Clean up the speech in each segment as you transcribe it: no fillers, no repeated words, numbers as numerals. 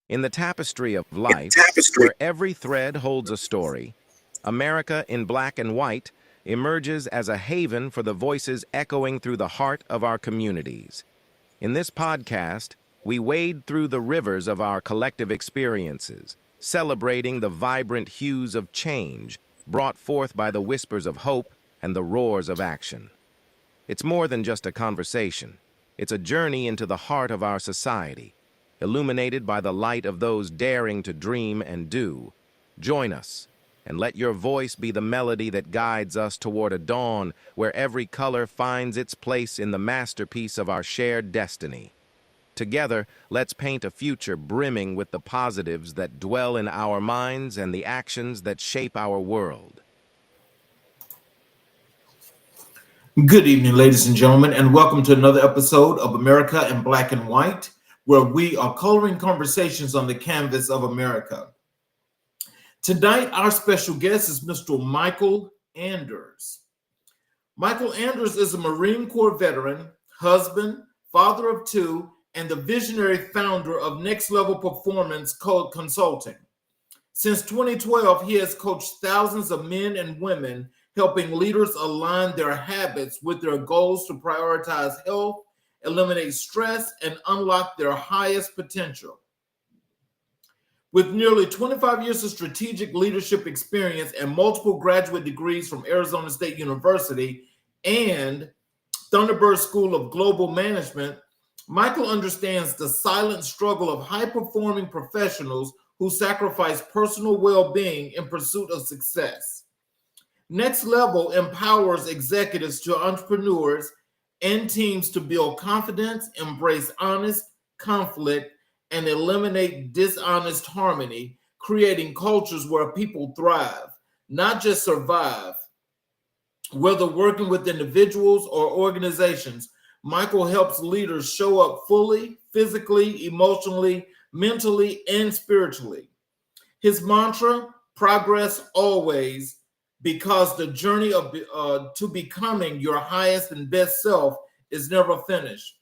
In the tapestry of life, where every thread holds a story, America in black and white emerges as a haven for the voices echoing through the heart of our communities. In this podcast, we wade through the rivers of our collective experiences, celebrating the vibrant hues of change brought forth by the whispers of hope and the roars of action. It's more than just a conversation. It's a journey into the heart of our society, illuminated by the light of those daring to dream and do. Join us, and let your voice be the melody that guides us toward a dawn where every color finds its place in the masterpiece of our shared destiny. Together, let's paint a future brimming with the positives that dwell in our minds and the actions that shape our world. Good evening, ladies and gentlemen, and welcome to another episode of America in Black and White, where we are coloring conversations on the canvas of America. Tonight, our special guest is Mr. Mycal Anders. Mycal Anders is a Marine Corps veteran, husband, father of two, and the visionary founder of Next Level Performance Consulting. Since 2012, he has coached thousands of men and women, helping leaders align their habits with their goals to prioritize health, eliminate stress, and unlock their highest potential. With nearly 25 years of strategic leadership experience and multiple graduate degrees from Arizona State University and Thunderbird School of Global Management, Mycal understands the silent struggle of high-performing professionals who sacrifice personal well-being in pursuit of success. Next Level empowers executives to entrepreneurs and teams to build confidence, embrace honest conflict, and eliminate dishonest harmony, creating cultures where people thrive, not just survive. Whether working with individuals or organizations, Mycal helps leaders show up fully, physically, emotionally, mentally, and spiritually. His mantra, progress always, because the journey of to becoming your highest and best self is never finished.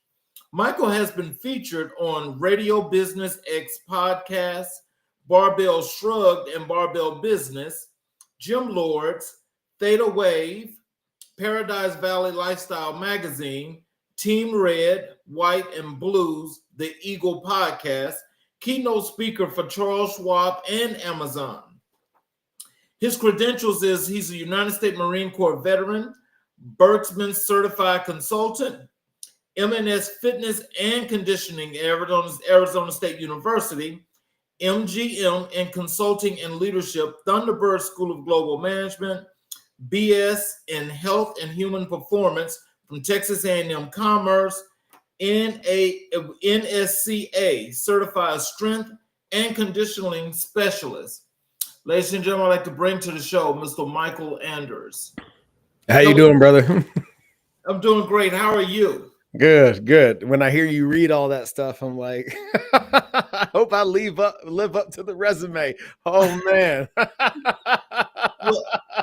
Mycal has been featured on Radio Business X podcasts, Barbell Shrugged and Barbell Business, Gym Lords, Theta Wave, Paradise Valley Lifestyle Magazine, Team Red, White, and Blues, the Eagle Podcast, keynote speaker for Charles Schwab and Amazon. His credentials is he's a United States Marine Corps veteran, Berksman certified consultant, MNS Fitness and Conditioning at Arizona State University, MGM in Consulting and Leadership, Thunderbird School of Global Management, BS in Health and Human Performance from Texas A&M Commerce, NSCA certified strength and conditioning specialist. Ladies and gentlemen, I'd like to bring to the show Mr. Mycal Anders. How you doing, brother? I'm doing great. How are you? Good. When I hear you read all that stuff, I'm like, I hope I live up to the resume. Oh man.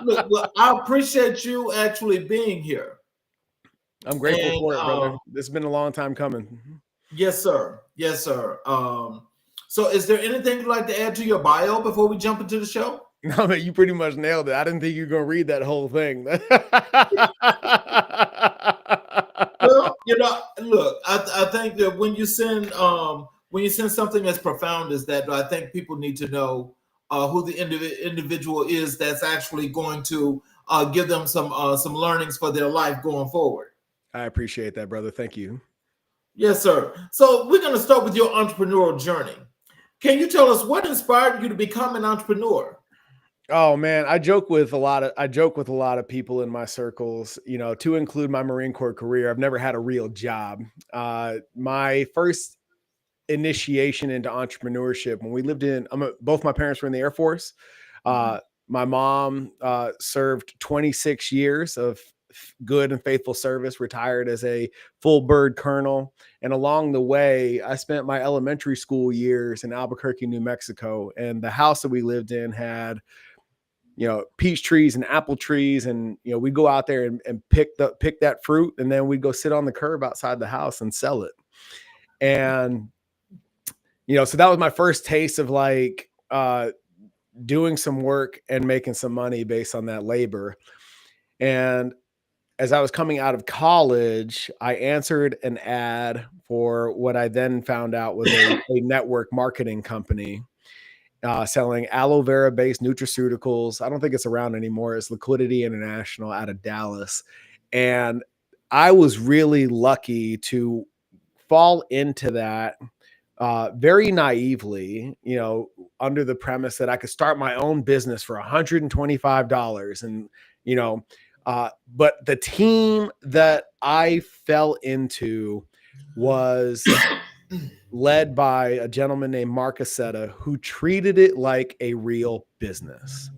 Well, I appreciate you actually being here. I'm grateful for it, brother. This has been a long time coming. Yes, sir. So is there anything you'd like to add to your bio before we jump into the show? No, man, you pretty much nailed it. I didn't think you were going to read that whole thing. Well, look, I think that when you send something as profound as that, I think people need to know who the individual is that's actually going to give them some learnings for their life going forward. I appreciate that, brother. Thank you. Yes, sir. So we're going to start with your entrepreneurial journey. Can you tell us what inspired you to become an entrepreneur? Oh man, I joke with a lot of people in my circles, to include my Marine Corps career. I've never had a real job. My first initiation into entrepreneurship when we lived both my parents were in the Air Force. My mom served 26 years of good and faithful service, retired as a full bird colonel. And along the way, I spent my elementary school years in Albuquerque, New Mexico. And the house that we lived in had, peach trees and apple trees. And, we'd go out there and pick that fruit. And then we'd go sit on the curb outside the house and sell it. And So that was my first taste of like doing some work and making some money based on that labor. And as I was coming out of college, I answered an ad for what I then found out was a network marketing company selling aloe vera based nutraceuticals. I don't think it's around anymore. It's Liquidity International out of Dallas. And I was really lucky to fall into that very naively, under the premise that I could start my own business for $125. And, but the team that I fell into was led by a gentleman named Mark Aceta, who treated it like a real business,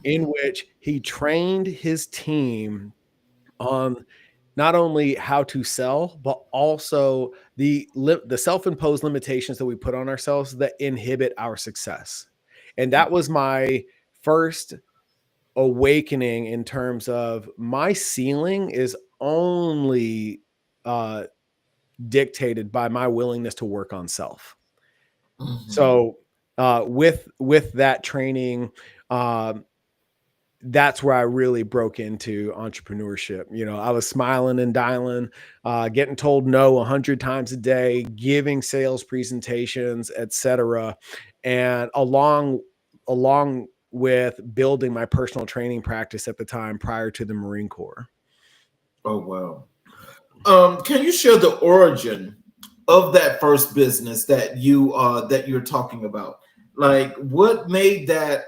in which he trained his team on not only how to sell, but also the self-imposed limitations that we put on ourselves that inhibit our success. And that was my first awakening in terms of my ceiling is only dictated by my willingness to work on self. Mm-hmm. So with that training, that's where I really broke into entrepreneurship. I was smiling and dialing, getting told no 100 times a day, giving sales presentations, etc. And along with building my personal training practice at the time prior to the Marine Corps. Oh, wow. Can you share the origin of that first business that you're talking about? Like, what made that,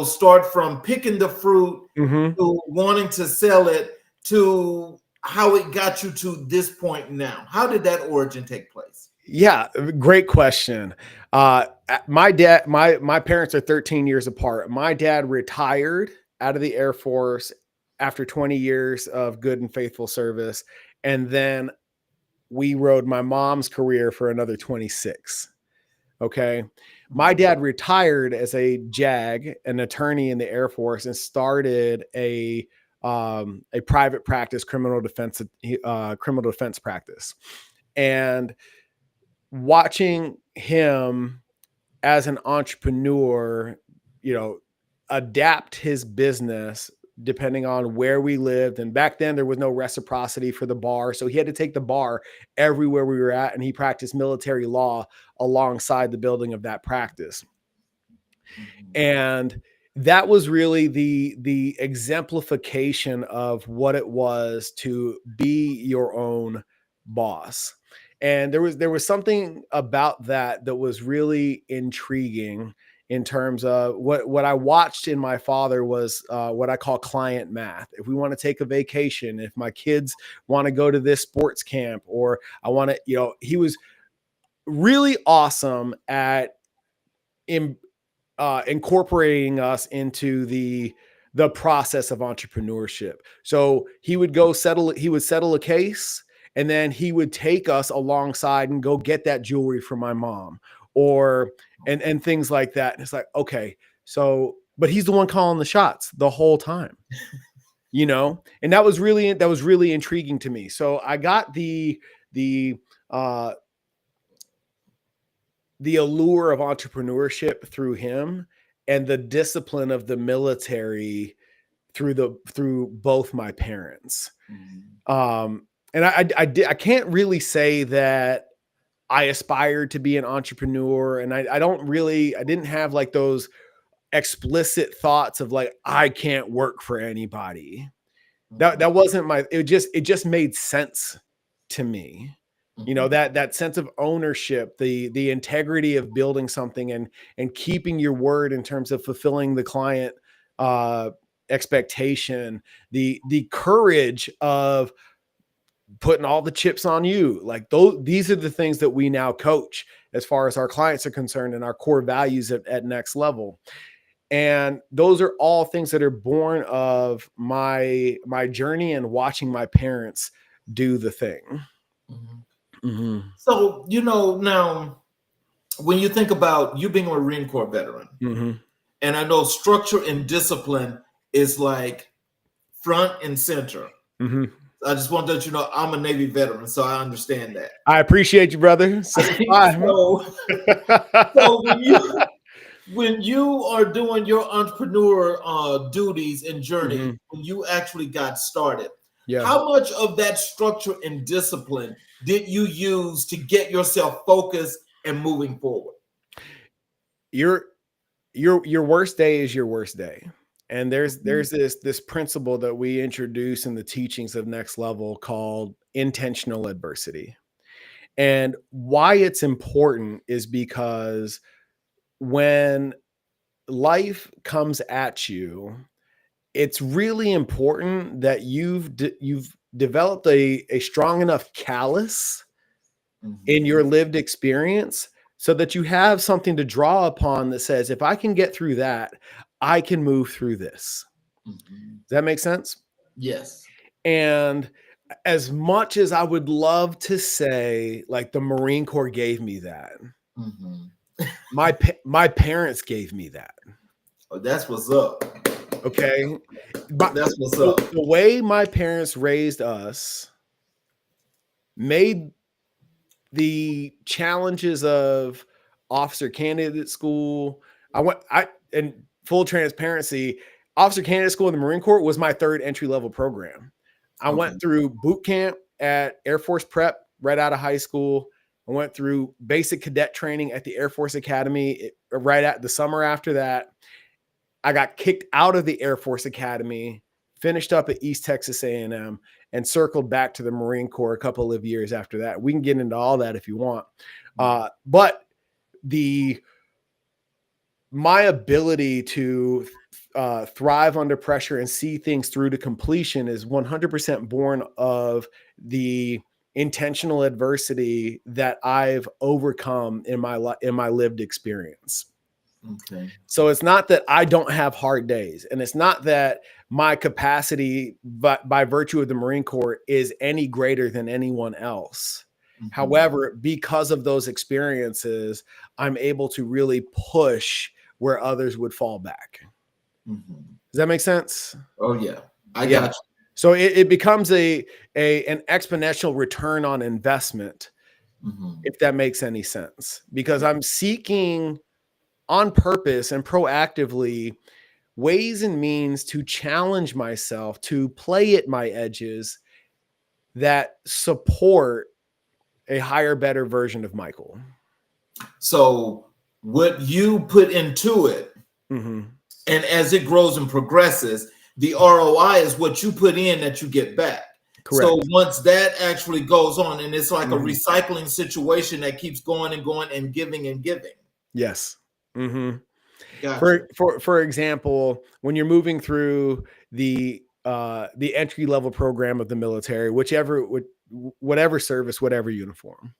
start from picking the fruit mm-hmm. to wanting to sell it to how it got you to this point now? How did that origin take place? Yeah, great question. My dad, my parents are 13 years apart. My dad retired out of the Air Force after 20 years of good and faithful service. And then we rode my mom's career for another 26. Okay. My dad retired as a JAG, an attorney in the Air Force, and started a private practice, criminal defense practice. And watching him as an entrepreneur, adapt his business depending on where we lived. And back then there was no reciprocity for the bar. So he had to take the bar everywhere we were at. And he practiced military law alongside the building of that practice. And that was really the exemplification of what it was to be your own boss. And there was something about that was really intriguing in terms of what I watched in my father was what I call client math. If we want to take a vacation, if my kids want to go to this sports camp, or I want to, he was really awesome at incorporating us into the process of entrepreneurship. So he would settle a case, and then he would take us alongside and go get that jewelry for my mom, or and things like that. And it's like, okay, so, but he's the one calling the shots the whole time, and that was really intriguing to me. So I got the allure of entrepreneurship through him, and the discipline of the military through both my parents. Mm-hmm. And I can't really say that I aspired to be an entrepreneur, and I didn't have like those explicit thoughts of like, I can't work for anybody. That wasn't it just made sense to me. That sense of ownership, the integrity of building something and keeping your word in terms of fulfilling the client expectation, the courage of putting all the chips on you. Like these are the things that we now coach as far as our clients are concerned, and our core values at Next Level. And those are all things that are born of my journey and watching my parents do the thing. Mm-hmm. Mm-hmm. So, now when you think about you being a Marine Corps veteran, mm-hmm. and I know structure and discipline is like front and center. Mm-hmm. I just want to let you know I'm a Navy veteran, so I understand that. I appreciate you, brother. So, so when you are doing your entrepreneur duties and journey, when you actually got started, how much of that structure and discipline did you use to get yourself focused and moving forward? Your worst day is your worst day. And there's this principle that we introduce in the teachings of Next Level called intentional adversity. And why it's important is because when life comes at you, it's really important that you've developed a strong enough callus in your lived experience so that you have something to draw upon that says, if I can get through that, I can move through this. Does that make sense? Yes. And as much as I would love to say, like, the Marine Corps gave me that, my parents gave me that. Oh, that's what's up. Okay. But that's what's up. The way my parents raised us made the challenges of officer candidate school. And full transparency, officer candidate school in the Marine Corps was my third entry-level program. I went through boot camp at Air Force Prep right out of high school. I went through basic cadet training at the Air Force Academy right at the summer after that. I got kicked out of the Air Force Academy, finished up at East Texas A&M, and circled back to the Marine Corps a couple of years after that. We can get into all that if you want. But my ability to thrive under pressure and see things through to completion is 100% born of the intentional adversity that I've overcome in my lived experience. Okay. So it's not that I don't have hard days, and it's not that my capacity, but by virtue of the Marine Corps, is any greater than anyone else. However, because of those experiences, I'm able to really push where others would fall back. Does that make sense? Oh yeah, I got you. So it becomes an exponential return on investment, if that makes any sense, because I'm seeking on purpose and proactively ways and means to challenge myself, to play at my edges that support a higher, better version of Mycal. So what you put into it, and as it grows and progresses, the ROI is what you put in that you get back. Correct. So once that actually goes on, and it's like a recycling situation that keeps going and going and giving and giving. Yes. Gotcha. For example, when you're moving through the entry level program of the military, whatever service, whatever uniform,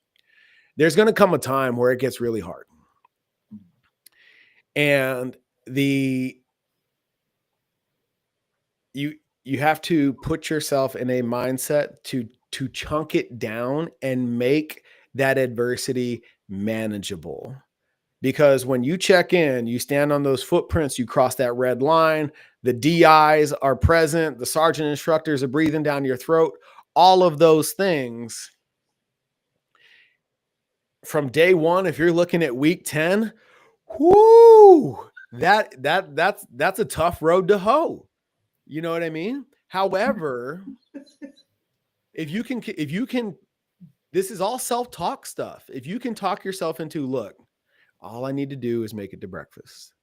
there's going to come a time where it gets really hard, and you have to put yourself in a mindset to chunk it down and make that adversity manageable. Because when you check in, you stand on those footprints, you cross that red line, the DIs are present, the sergeant instructors are breathing down your throat, all of those things. From day one, if you're looking at week 10, whoo, that's a tough road to hoe. You know what I mean? However, if you can, this is all self-talk stuff. If you can talk yourself into, look, all I need to do is make it to breakfast.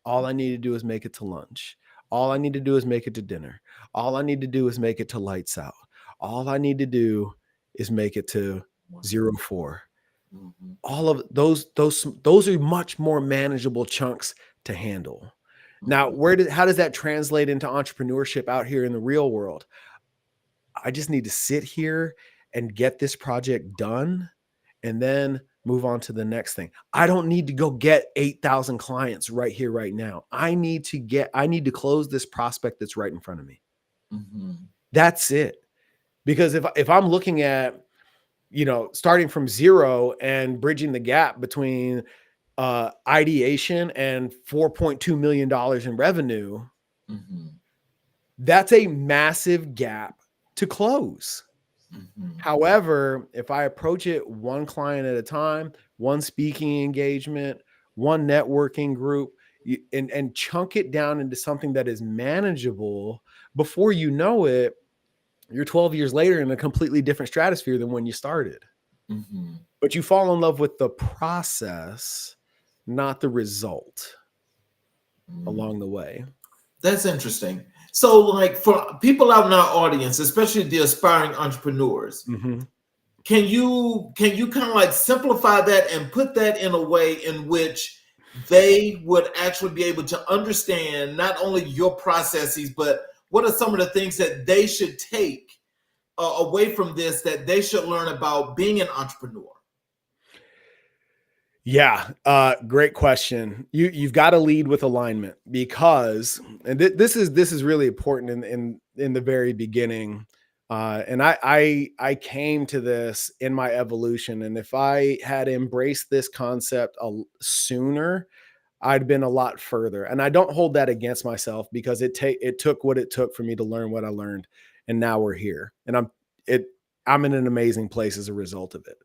All I need to do is make it to lunch. All I need to do is make it to dinner. All I need to do is make it to lights out. All I need to do is make it to 04. All of those are much more manageable chunks to handle. Now, how does that translate into entrepreneurship out here in the real world? I just need to sit here and get this project done and then move on to the next thing. I don't need to go get 8,000 clients right here, right now. I need to close this prospect that's right in front of me. That's it. Because if I'm looking at, starting from zero and bridging the gap between ideation and $4.2 million in revenue, that's a massive gap to close. Mhm. However, if I approach it one client at a time, one speaking engagement, one networking group, and chunk it down into something that is manageable, before you know it, you're 12 years later in a completely different stratosphere than when you started. Mhm. But you fall in love with the process, not the result along the way. That's interesting. So, like for people out in our audience, especially the aspiring entrepreneurs, Mm-hmm. can you kind of like simplify that and put that in a way in which they would actually be able to understand not only your processes, but what are some of the things that they should take away from this that they should learn about being an entrepreneur? Yeah, great question. You've got to lead with alignment, because, and this is really important in the very beginning. And I came to this in my evolution, and if I had embraced this concept sooner, I'd been a lot further. And I don't hold that against myself, because it took what it took for me to learn what I learned, and now we're here, and I'm in an amazing place as a result of it.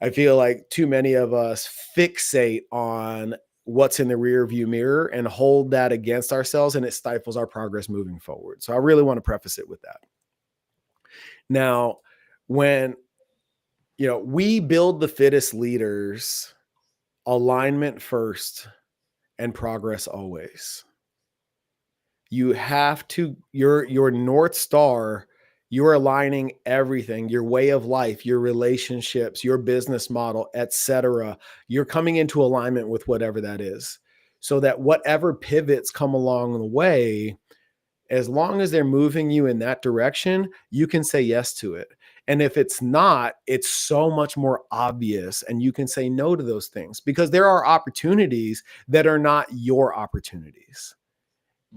I feel like too many of us fixate on what's in the rear view mirror and hold that against ourselves, and it stifles our progress moving forward. So I really want to preface it with that. Now, when we build the fittest leaders, alignment first and progress always. You have to, your North Star, you're aligning everything, your way of life, your relationships, your business model, etc. You're coming into alignment with whatever that is, so that whatever pivots come along the way, as long as they're moving you in that direction, you can say yes to it. And if it's not, it's so much more obvious, and you can say no to those things, because there are opportunities that are not your opportunities.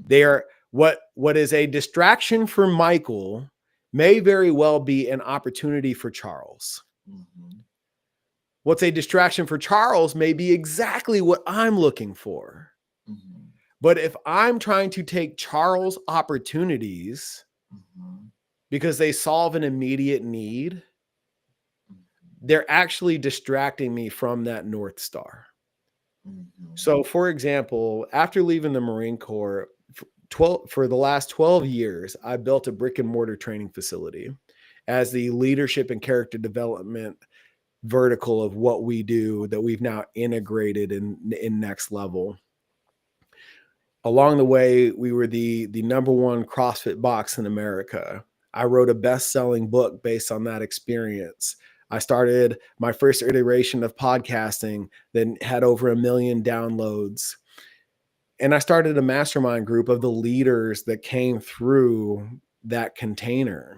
They are what is a distraction for Mycal may very well be an opportunity for Charles. Mm-hmm. What's a distraction for Charles may be exactly what I'm looking for. Mm-hmm. But if I'm trying to take Charles' opportunities Mm-hmm. because they solve an immediate need, they're actually distracting me from that North Star. Mm-hmm. So, for example, after leaving the Marine Corps, for the last 12 years, I built a brick and mortar training facility as the leadership and character development vertical of what we do, that we've now integrated in Next Level. Along the way, we were the number one CrossFit box in America. I wrote a best-selling book based on that experience. I started my first iteration of podcasting that had over 1 million downloads. And I started a mastermind group of the leaders that came through that container.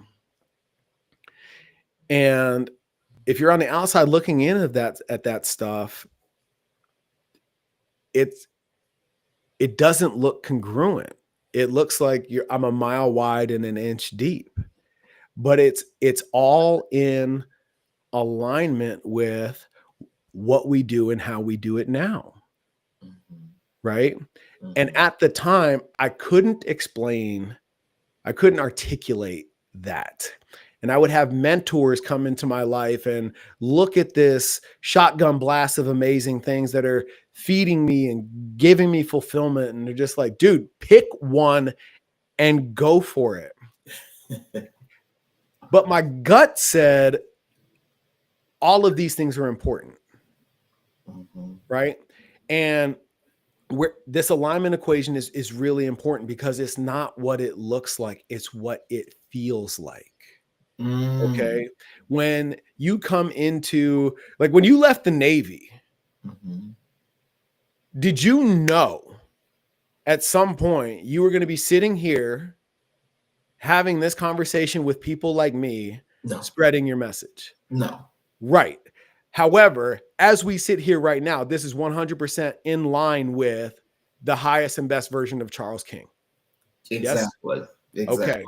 And if you're on the outside looking in at that stuff, it doesn't look congruent. It looks like I'm a mile wide and an inch deep, but it's all in alignment with what we do and how we do it now. Mm-hmm. Right. Mm-hmm. And at the time, I couldn't articulate that. And I would have mentors come into my life and look at this shotgun blast of amazing things that are feeding me and giving me fulfillment. And they're just like, dude, pick one and go for it. But my gut said all of these things are important. Mm-hmm. Right. And this alignment equation is really important, because it's not what it looks like, it's what it feels like. Okay. When you come into, like, when you left the Navy, Mm-hmm. did you know at some point you were going to be sitting here having this conversation with people like me, No. spreading your message? No. Right. However, as we sit here right now, this is 100% in line with the highest and best version of Charles King. Exactly. Yes? Exactly. Okay.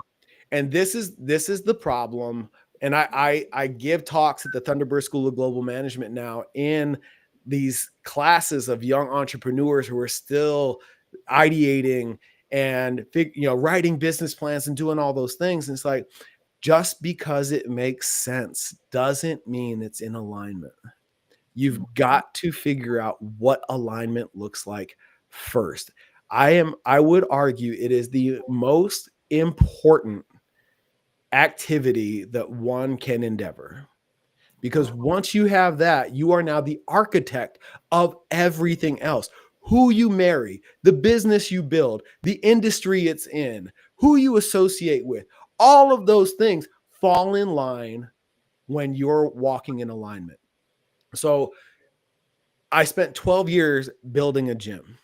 And this is the problem. And I give talks at the Thunderbird School of Global Management now in these classes of young entrepreneurs who are still ideating and writing business plans and doing all those things. And it's like, Just because it makes sense doesn't mean it's in alignment. You've got to figure out what alignment looks like first. I would argue it is the most important activity that one can endeavor. Because once you have that, you are now the architect of everything else. Who you marry, the business you build, the industry it's in, who you associate with, all of those things fall in line when you're walking in alignment. So I spent 12 years building a gym.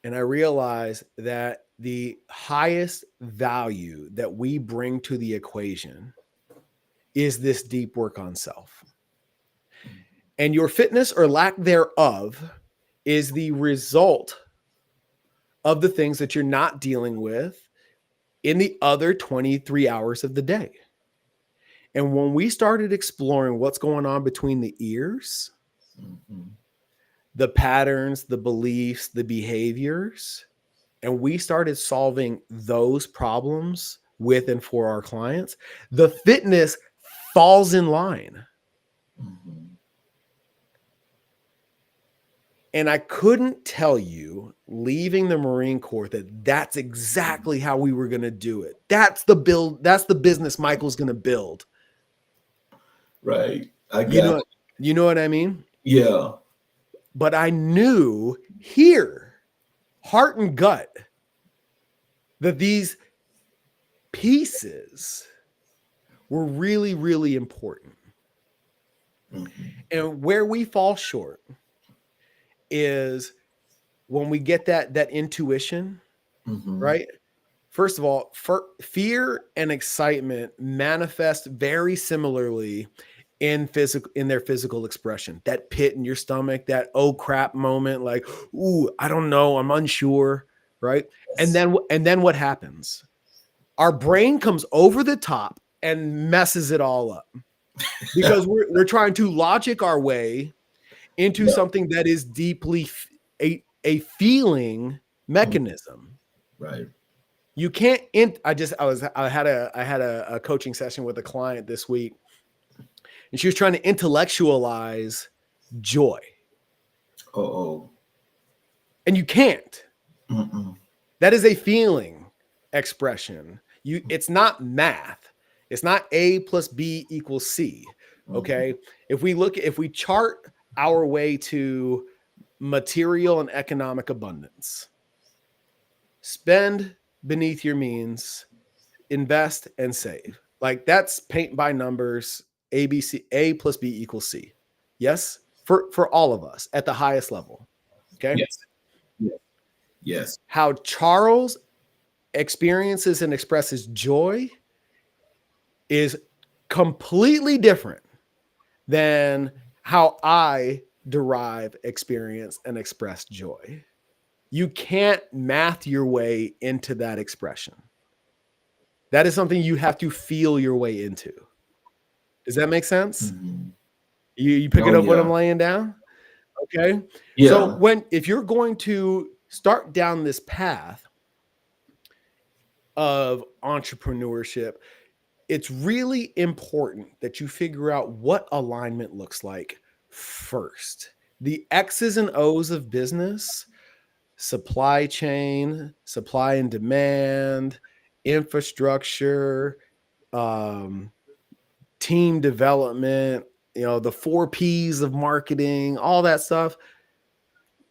And I realized that the highest value that we bring to the equation is this deep work on self. And your fitness or lack thereof is the result of the things that you're not dealing with in the other 23 hours of the day. And when we started exploring what's going on between the ears, the patterns, the beliefs, the behaviors, and we started solving those problems with and for our clients, the fitness falls in line. And I couldn't tell you leaving the Marine Corps that that's exactly how we were going to do it. That's the build. That's the business Mycal's going to build. Right. You know what I mean? Yeah. But I knew here, heart and gut, that these pieces were really, really important. And where we fall short is when we get that intuition, right? First of all, fear and excitement manifest very similarly in their physical expression. That pit in your stomach, that oh crap moment, like, ooh, I don't know, I'm unsure, right? And then what happens? Our brain comes over the top and messes it all up because we're trying to logic our way into something that is deeply a feeling mechanism. Right. You can't. I had a coaching session with a client this week, and she was trying to intellectualize joy. And you can't. That is a feeling expression. It's not math. It's not A plus B equals C. Okay. If we chart our way to material and economic abundance, spend beneath your means, invest and save. Like that's paint by numbers, ABC, A plus B equals C. Yes. For all of us at the highest level. Okay. Yes. How Charles experiences and expresses joy is completely different than how I derive, experience, and express joy. You can't math your way into that expression. That is something you have to feel your way into. Does that make sense? You picking up what I'm laying down? Okay. Yeah. So if you're going to start down this path of entrepreneurship, it's really important that you figure out what alignment looks like first. The X's and O's of business, supply chain, supply and demand, infrastructure, team development, the 4 P's of marketing, all that stuff.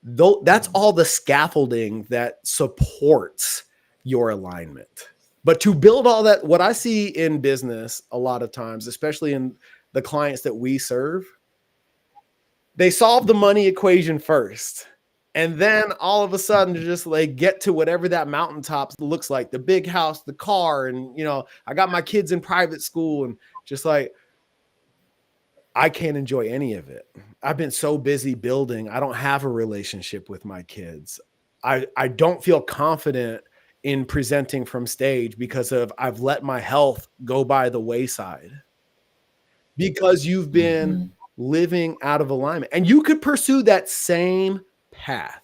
That's all the scaffolding that supports your alignment. But to build all that, what I see in business a lot of times, especially in the clients that we serve, they solve the money equation first. And then all of a sudden, just like get to whatever that mountaintop looks like, the big house, the car, and I got my kids in private school, and just like I can't enjoy any of it. I've been so busy building. I don't have a relationship with my kids. I don't feel confident in presenting from stage because I've let my health go by the wayside because you've been living out of alignment. And you could pursue that same path.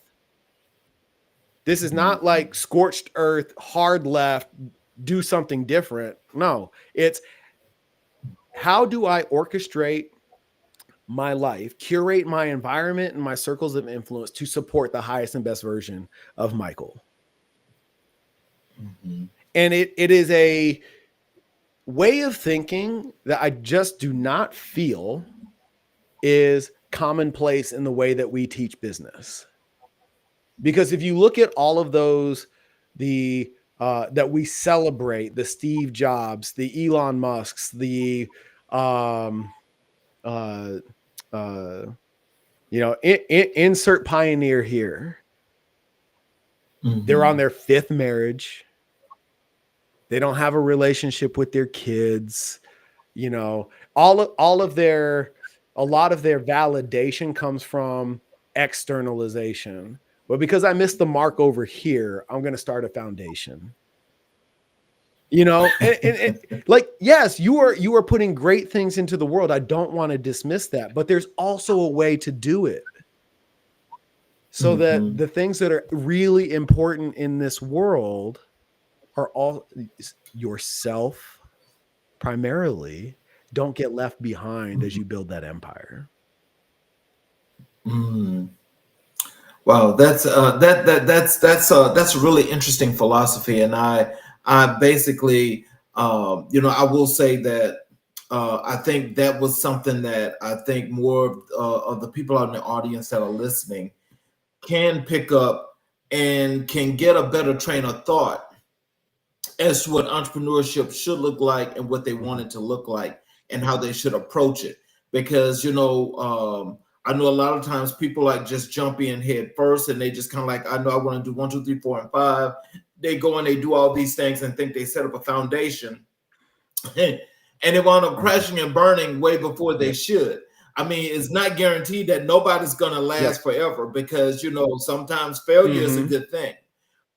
This is not like scorched earth, hard left, do something different. No, it's how do I orchestrate my life, curate my environment and my circles of influence to support the highest and best version of Mycal. Mm-hmm. And it is a way of thinking that I just do not feel is commonplace in the way that we teach business. Because if you look at all of those, that we celebrate, the Steve Jobs, the Elon Musks, the insert pioneer here. Mm-hmm. They're on their 5th marriage. They don't have a relationship with their kids. A lot of their validation comes from externalization. But because I missed the mark over here, I'm going to start a foundation. And like, yes, you are putting great things into the world. I don't want to dismiss that, but there's also a way to do it so that the things that are really important in this world are all yourself primarily. Don't get left behind as you build that empire. Wow, that's a really interesting philosophy, and I basically, I will say that I think that was something that I think more of the people out in the audience that are listening can pick up and can get a better train of thought as to what entrepreneurship should look like and what they want it to look like and how they should approach it. Because, I know a lot of times people like just jump in head first and they just kind of like, I know I want to do 1, 2, 3, 4, and 5. They go and they do all these things and think they set up a foundation and they wind up crashing and burning way before they should. I mean, it's not guaranteed that nobody's going to last forever because, sometimes failure is a good thing.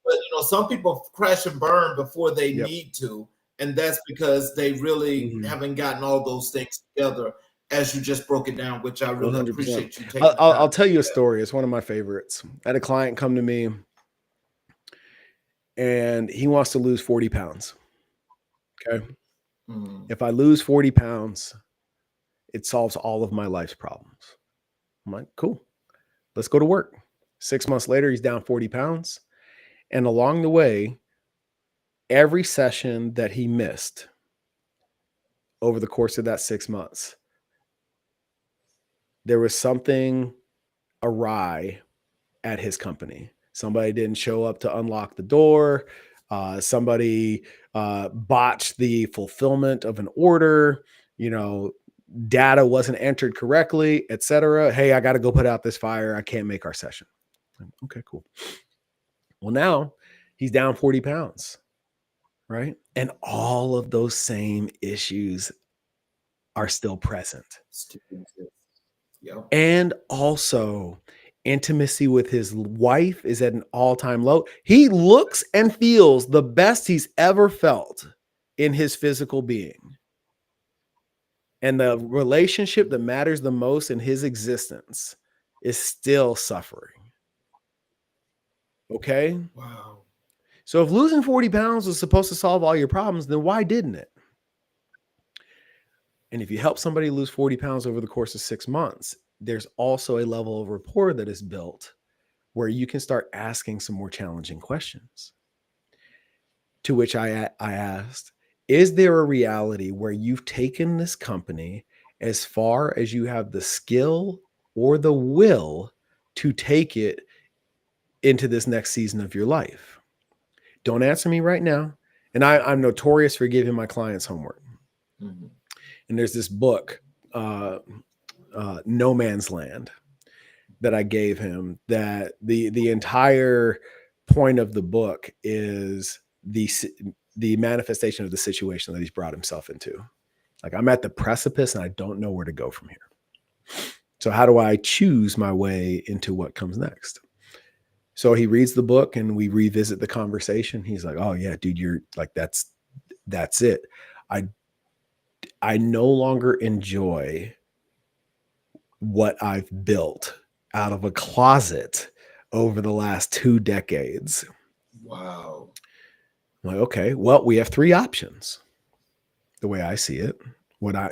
But, some people crash and burn before they need to. And that's because they really haven't gotten all those things together as you just broke it down, which I really 100%. Appreciate you taking. I'll tell you a story. It's one of my favorites. I had a client come to me and he wants to lose 40 pounds. Okay. If I lose 40 pounds, it solves all of my life's problems. I'm like, cool, let's go to work. 6 months later, he's down 40 pounds. And along the way, every session that he missed over the course of that 6 months, there was something awry at his company. Somebody didn't show up to unlock the door. Somebody botched the fulfillment of an order. Data wasn't entered correctly, etc. Hey, I got to go put out this fire. I can't make our session. Okay, cool. Well, now he's down 40 pounds, right? And all of those same issues are still present. And also, intimacy with his wife is at an all-time low. He looks and feels the best he's ever felt in his physical being. And the relationship that matters the most in his existence is still suffering. Okay? Wow. So if losing 40 pounds was supposed to solve all your problems, then why didn't it? And if you help somebody lose 40 pounds over the course of 6 months, there's also a level of rapport that is built where you can start asking some more challenging questions. To which I asked, is there a reality where you've taken this company as far as you have the skill or the will to take it into this next season of your life? Don't answer me right now. And I'm notorious for giving my clients homework. And there's this book, No Man's Land, that I gave him, that the entire point of the book is the manifestation of the situation that he's brought himself into. Like, I'm at the precipice and I don't know where to go from here. So how do I choose my way into what comes next? So he reads the book and we revisit the conversation. He's like, oh yeah, dude, you're like, that's it. I no longer enjoy what I've built out of a closet over the last 2 decades. Wow. I'm like, okay, well, we have three options. The way I see it,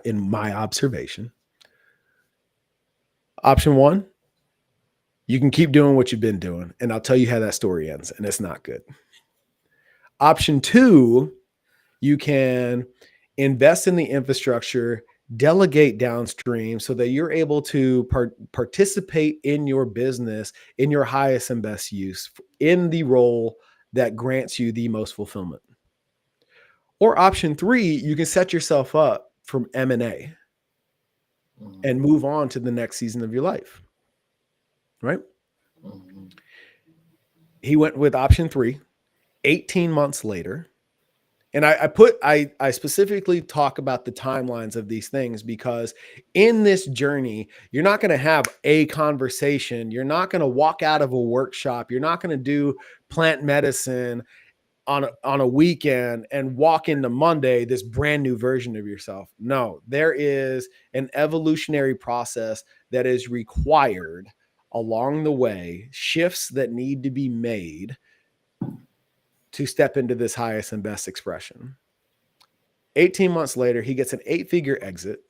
in my observation. Option one, you can keep doing what you've been doing, and I'll tell you how that story ends, and it's not good. Option two, you can invest in the infrastructure, delegate downstream so that you're able to participate in your business in your highest and best use in the role that grants you the most fulfillment. Or option three, you can set yourself up from M&A and move on to the next season of your life. Right? Mm-hmm. He went with option three. 18 months later, and I specifically talk about the timelines of these things because in this journey, you're not going to have a conversation. You're not going to walk out of a workshop. You're not going to do plant medicine on a weekend and walk into Monday, this brand new version of yourself. No, there is an evolutionary process that is required along the way, shifts that need to be made to step into this highest and best expression. 18 months later, he gets an 8-figure exit.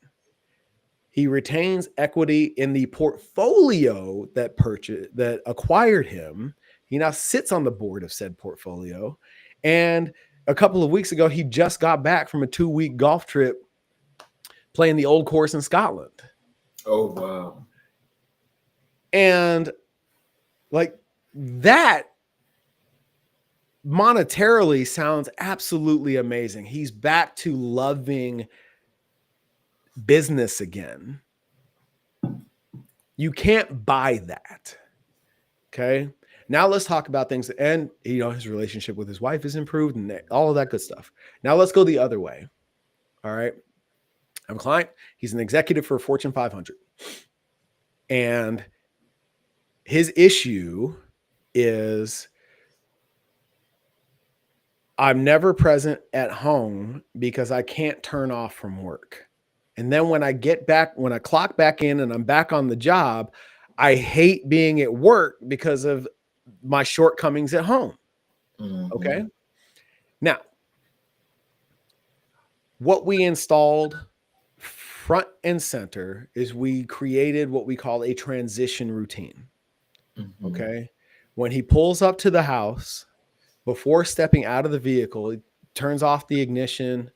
He retains equity in the portfolio that acquired him. He now sits on the board of said portfolio. And a couple of weeks ago, he just got back from a 2-week golf trip playing the old course in Scotland. Oh, wow. And like that monetarily sounds absolutely amazing. He's back to loving business again. You can't buy that. Okay. Now let's talk about things. And, his relationship with his wife is improved and all of that good stuff. Now let's go the other way. All right. I have a client. He's an executive for Fortune 500. And his issue is, I'm never present at home because I can't turn off from work. And then when I clock back in and I'm back on the job, I hate being at work because of my shortcomings at home. Mm-hmm. Okay. Now, what we installed front and center is we created what we call a transition routine. Mm-hmm. Okay. When he pulls up to the house, before stepping out of the vehicle, he turns off the ignition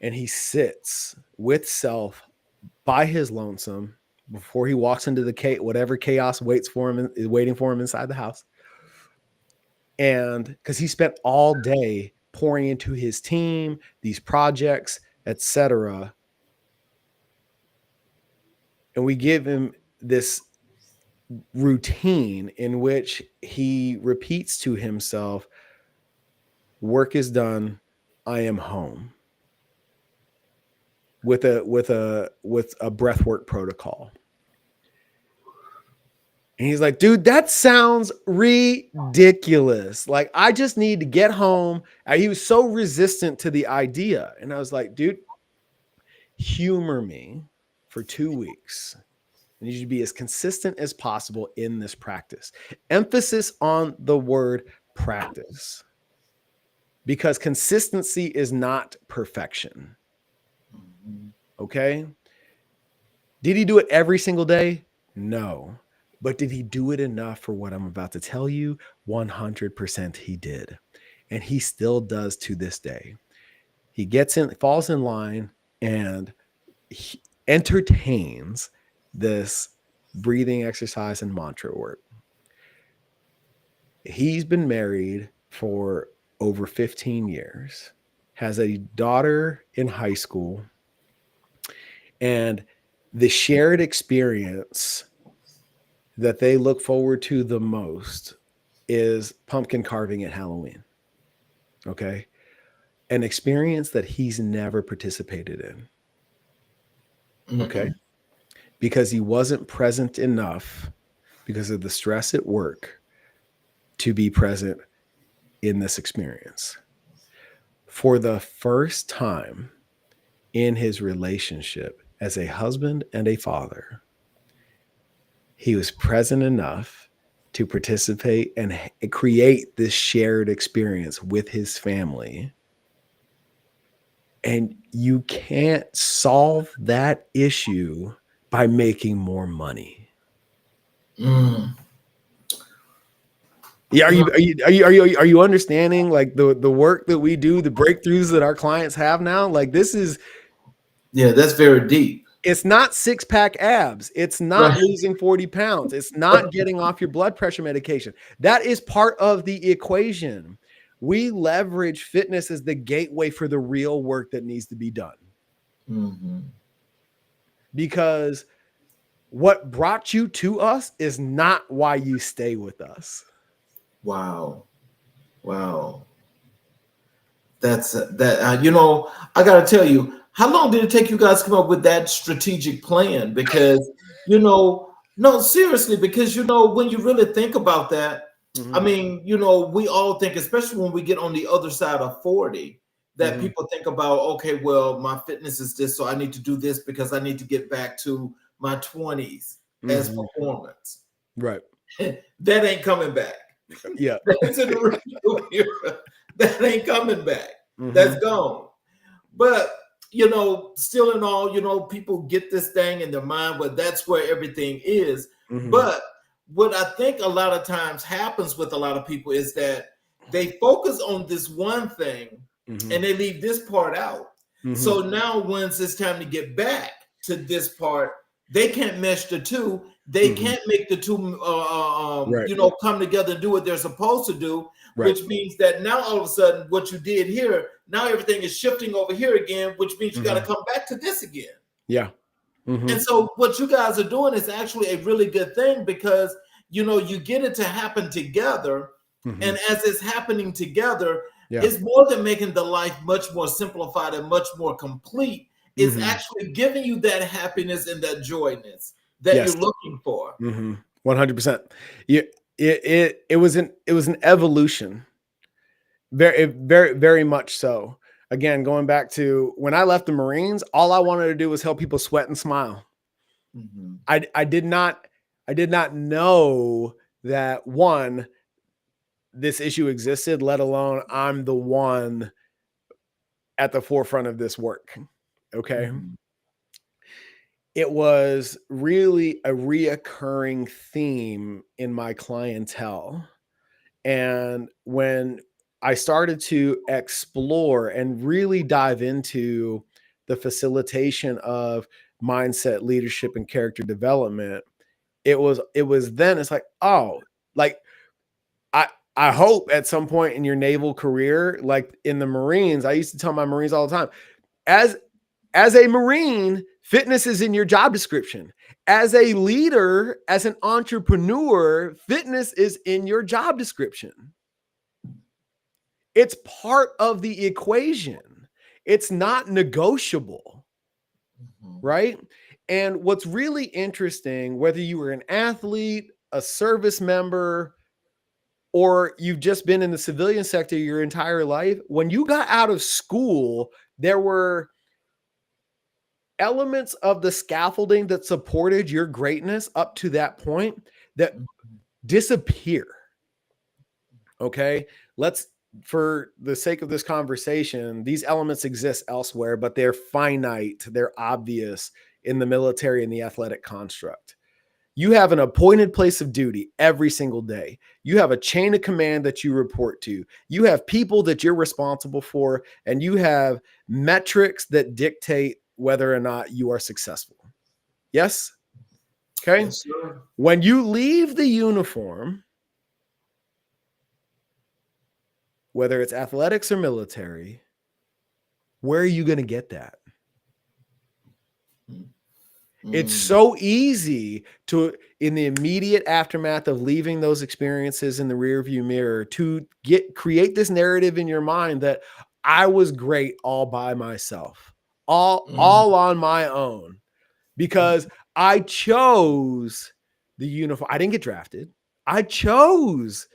and he sits with self by his lonesome before he walks into whatever chaos is waiting for him inside the house. And because he spent all day pouring into his team, these projects, etc. And we give him this routine in which he repeats to himself, work is done, I am home, with a breathwork protocol. And he's like, dude, that sounds ridiculous. Like, I just need to get home. He was so resistant to the idea. And I was like, dude, humor me for 2 weeks. I need you to be as consistent as possible in this practice. Emphasis on the word practice, because consistency is not perfection. Okay. Did he do it every single day? No. But did he do it enough for what I'm about to tell you? 100% he did. And he still does to this day. He falls in line and he entertains this breathing exercise and mantra work. He's been married for over 15 years, has a daughter in high school, and the shared experience that they look forward to the most is pumpkin carving at Halloween. Okay. An experience that he's never participated in. Okay. Because he wasn't present enough because of the stress at work to be present in this experience. For the first time in his relationship as a husband and a father, he was present enough to participate and create this shared experience with his family. And you can't solve that issue by making more money. Yeah, are you understanding like the work that we do, the breakthroughs that our clients have now? Like this is, yeah, that's very deep. it's not 6-pack abs. It's not losing 40 pounds. It's not getting off your blood pressure medication. That is part of the equation. We leverage fitness as the gateway for the real work that needs to be done. Because what brought you to us is not why you stay with us. Wow. That's that. You know, I got to tell you, how long did it take you guys to come up with that strategic plan? Because, you know, no, seriously, because, you know, when you really think about that, I mean, you know, we all think, especially when we get on the other side of 40, that people think about, okay, well, my fitness is this, so I need to do this because I need to get back to my 20s as performance. Right. That ain't coming back. Yeah. That's in the rearview mirror. That ain't coming back. That's gone. But, you know, still in all, you know, people get this thing in their mind where that's where everything is. But what I think a lot of times happens with a lot of people is that they focus on this one thing and they leave this part out. So now once it's time to get back to this part, they can't mesh the two. They can't make the two, you know, come together and do what they're supposed to do, which means that now all of a sudden what you did here, now everything is shifting over here again, which means you got to come back to this again. Yeah. And so what you guys are doing is actually a really good thing because, you know, you get it to happen together. And as it's happening together, it's more than making the life much more simplified and much more complete. It's actually giving you that happiness and that joyness that you're looking for. 100%. It was an evolution. Very much so. Again, going back to when I left the Marines, all I wanted to do was help people sweat and smile. I did not know that one, this issue existed, let alone I'm the one at the forefront of this work. Okay. It was really a reoccurring theme in my clientele. And when I started to explore and really dive into the facilitation of mindset, leadership, and character development, it was then it's like, oh, like I hope at some point in your naval career, like in the Marines, I used to tell my Marines all the time, as a Marine, fitness is in your job description. As a leader, as an entrepreneur, fitness is in your job description. It's part of the equation. It's not negotiable, right? And what's really interesting, whether you were an athlete, a service member, or you've just been in the civilian sector your entire life, when you got out of school, there were elements of the scaffolding that supported your greatness up to that point that disappear. Okay. For the sake of this conversation, these elements exist elsewhere, but they're finite. They're obvious in the military and the athletic construct. You have an appointed place of duty every single day. You have a chain of command that you report to. You have people that you're responsible for, and you have metrics that dictate whether or not you are successful. Yes? Okay. Yes, sir. When you leave the uniform, whether it's athletics or military, where are you going to get that? It's so easy to, in the immediate aftermath of leaving those experiences in the rearview mirror, to create this narrative in your mind that I was great all by myself, all on my own, because I chose the uniform. I didn't get drafted. I chose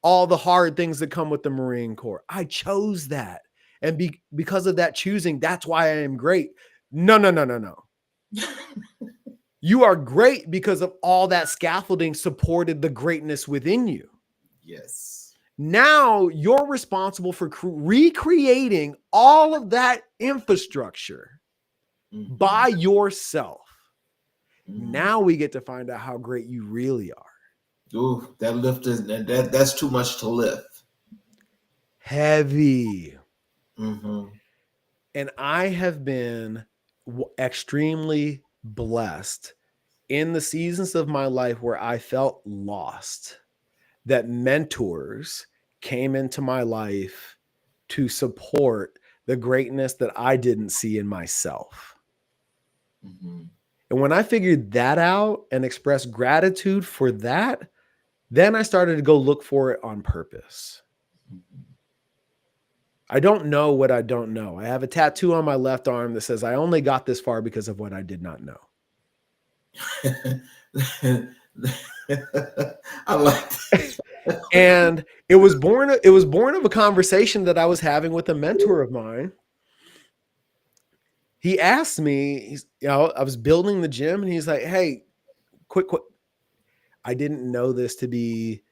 all the hard things that come with the Marine Corps. I chose that. And because of that choosing, that's why I am great. No. You are great because of all that scaffolding supported the greatness within you. Yes. Now you're responsible for recreating all of that infrastructure by yourself. Now we get to find out how great you really are. Ooh, that lift is that's too much to lift. Heavy. And I have been extremely blessed in the seasons of my life where I felt lost, that mentors came into my life to support the greatness that I didn't see in myself. And when I figured that out and expressed gratitude for that, then I started to go look for it on purpose. I don't know what I don't know. I have a tattoo on my left arm that says, I only got this far because of what I did not know. I like that. And it was born of a conversation that I was having with a mentor of mine. He asked me, I was building the gym, and he's like, hey, quick. I didn't know this to be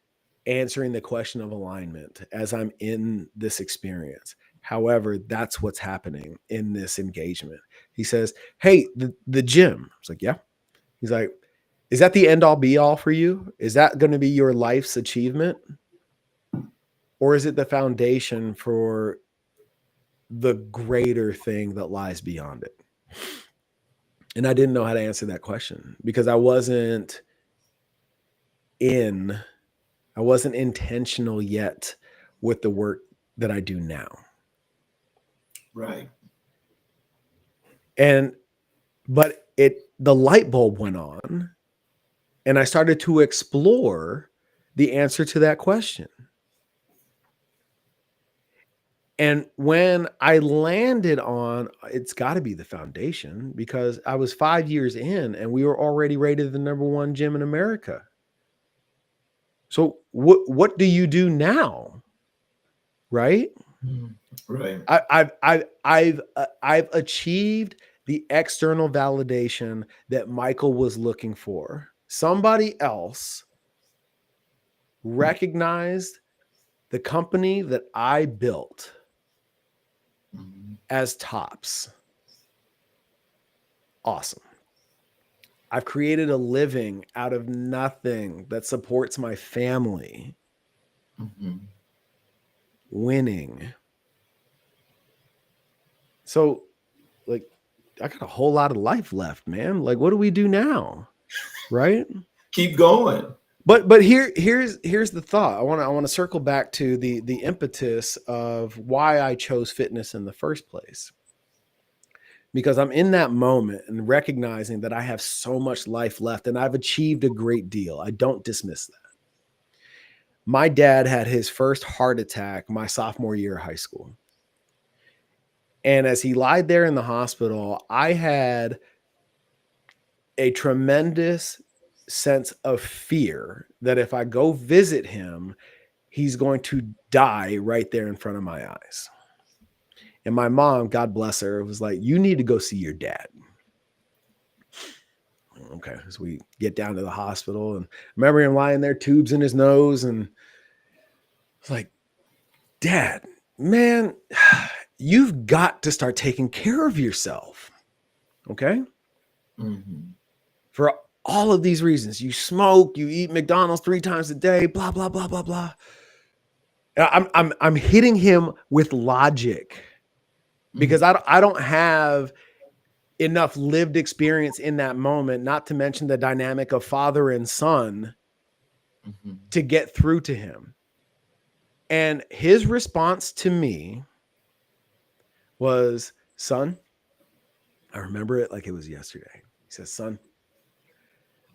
answering the question of alignment as I'm in this experience. However, that's what's happening in this engagement. He says, hey, the gym. I was like, yeah. He's like, is that the end all be all for you? Is that going to be your life's achievement? Or is it the foundation for the greater thing that lies beyond it? And I didn't know how to answer that question because I wasn't intentional yet with the work that I do now. Right. But the light bulb went on, and I started to explore the answer to that question. And when I landed on, it's got to be the foundation, because I was 5 years in and we were already rated the #1 gym in America. So what do you do now? Right? Right. I've achieved the external validation that Mycal was looking for. Somebody else recognized the company that I built as tops. Awesome. I've created a living out of nothing that supports my family. Winning. So, like, I got a whole lot of life left, man. Like, what do we do now? Right? Keep going. But here's the thought. I want to circle back to the impetus of why I chose fitness in the first place. Because I'm in that moment and recognizing that I have so much life left and I've achieved a great deal. I don't dismiss that. My dad had his first heart attack my sophomore year of high school. And as he lied there in the hospital, I had a tremendous sense of fear that if I go visit him, he's going to die right there in front of my eyes. And my mom, God bless her, was like, you need to go see your dad. Okay, so we get down to the hospital, and I remember him lying there, tubes in his nose, and it's like, Dad, man, you've got to start taking care of yourself. Okay? For all of these reasons. You smoke, you eat McDonald's 3 times a day, blah, blah, blah, blah, blah. I'm hitting him with logic because I don't have enough lived experience in that moment, not to mention the dynamic of father and son, to get through to him. And his response to me was, son, I remember it like it was yesterday. He says, son,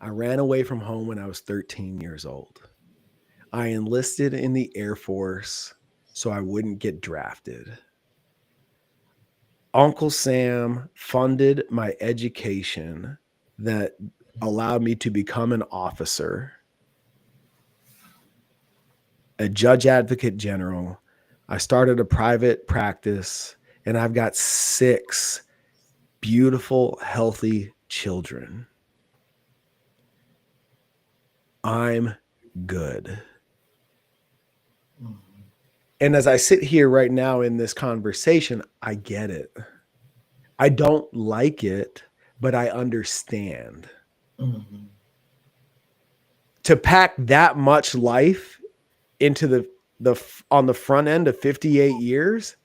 I ran away from home when I was 13 years old. I enlisted in the Air Force so I wouldn't get drafted. Uncle Sam funded my education that allowed me to become an officer, a judge advocate general. I started a private practice, and I've got 6 beautiful, healthy children. I'm good. Mhm. And as I sit here right now in this conversation, I get it. I don't like it, but I understand. Mhm. To pack that much life into the on the front end of 58 years,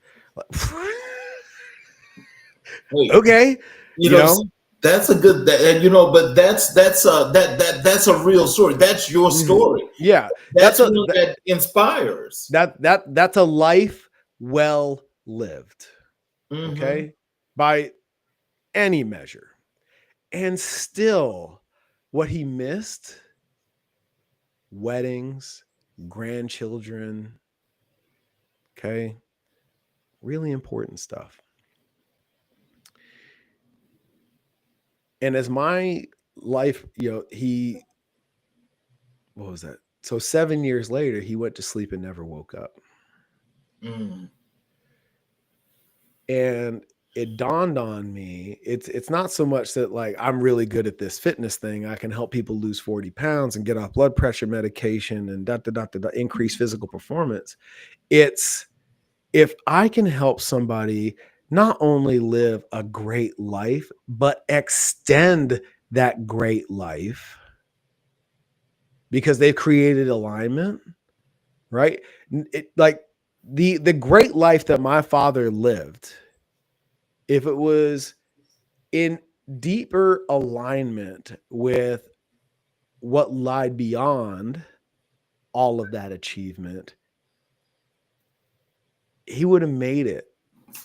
Hey, okay, you you know, know. that's a good, and but that's a real story. That's your story. Yeah, That's one that inspires. that's a life well lived, Hmm. okay, by any measure. And still, what he missed: weddings, grandchildren, okay, really important stuff. And as my life, what was that? So 7 years later, he went to sleep and never woke up. Mm. And it dawned on me, it's not so much that like I'm really good at this fitness thing. I can help people lose 40 pounds and get off blood pressure medication and increase physical performance. It's if I can help somebody not only live a great life, but extend that great life because they've created alignment, right? Like the great life that my father lived, if it was in deeper alignment with what lied beyond all of that achievement, he would have made it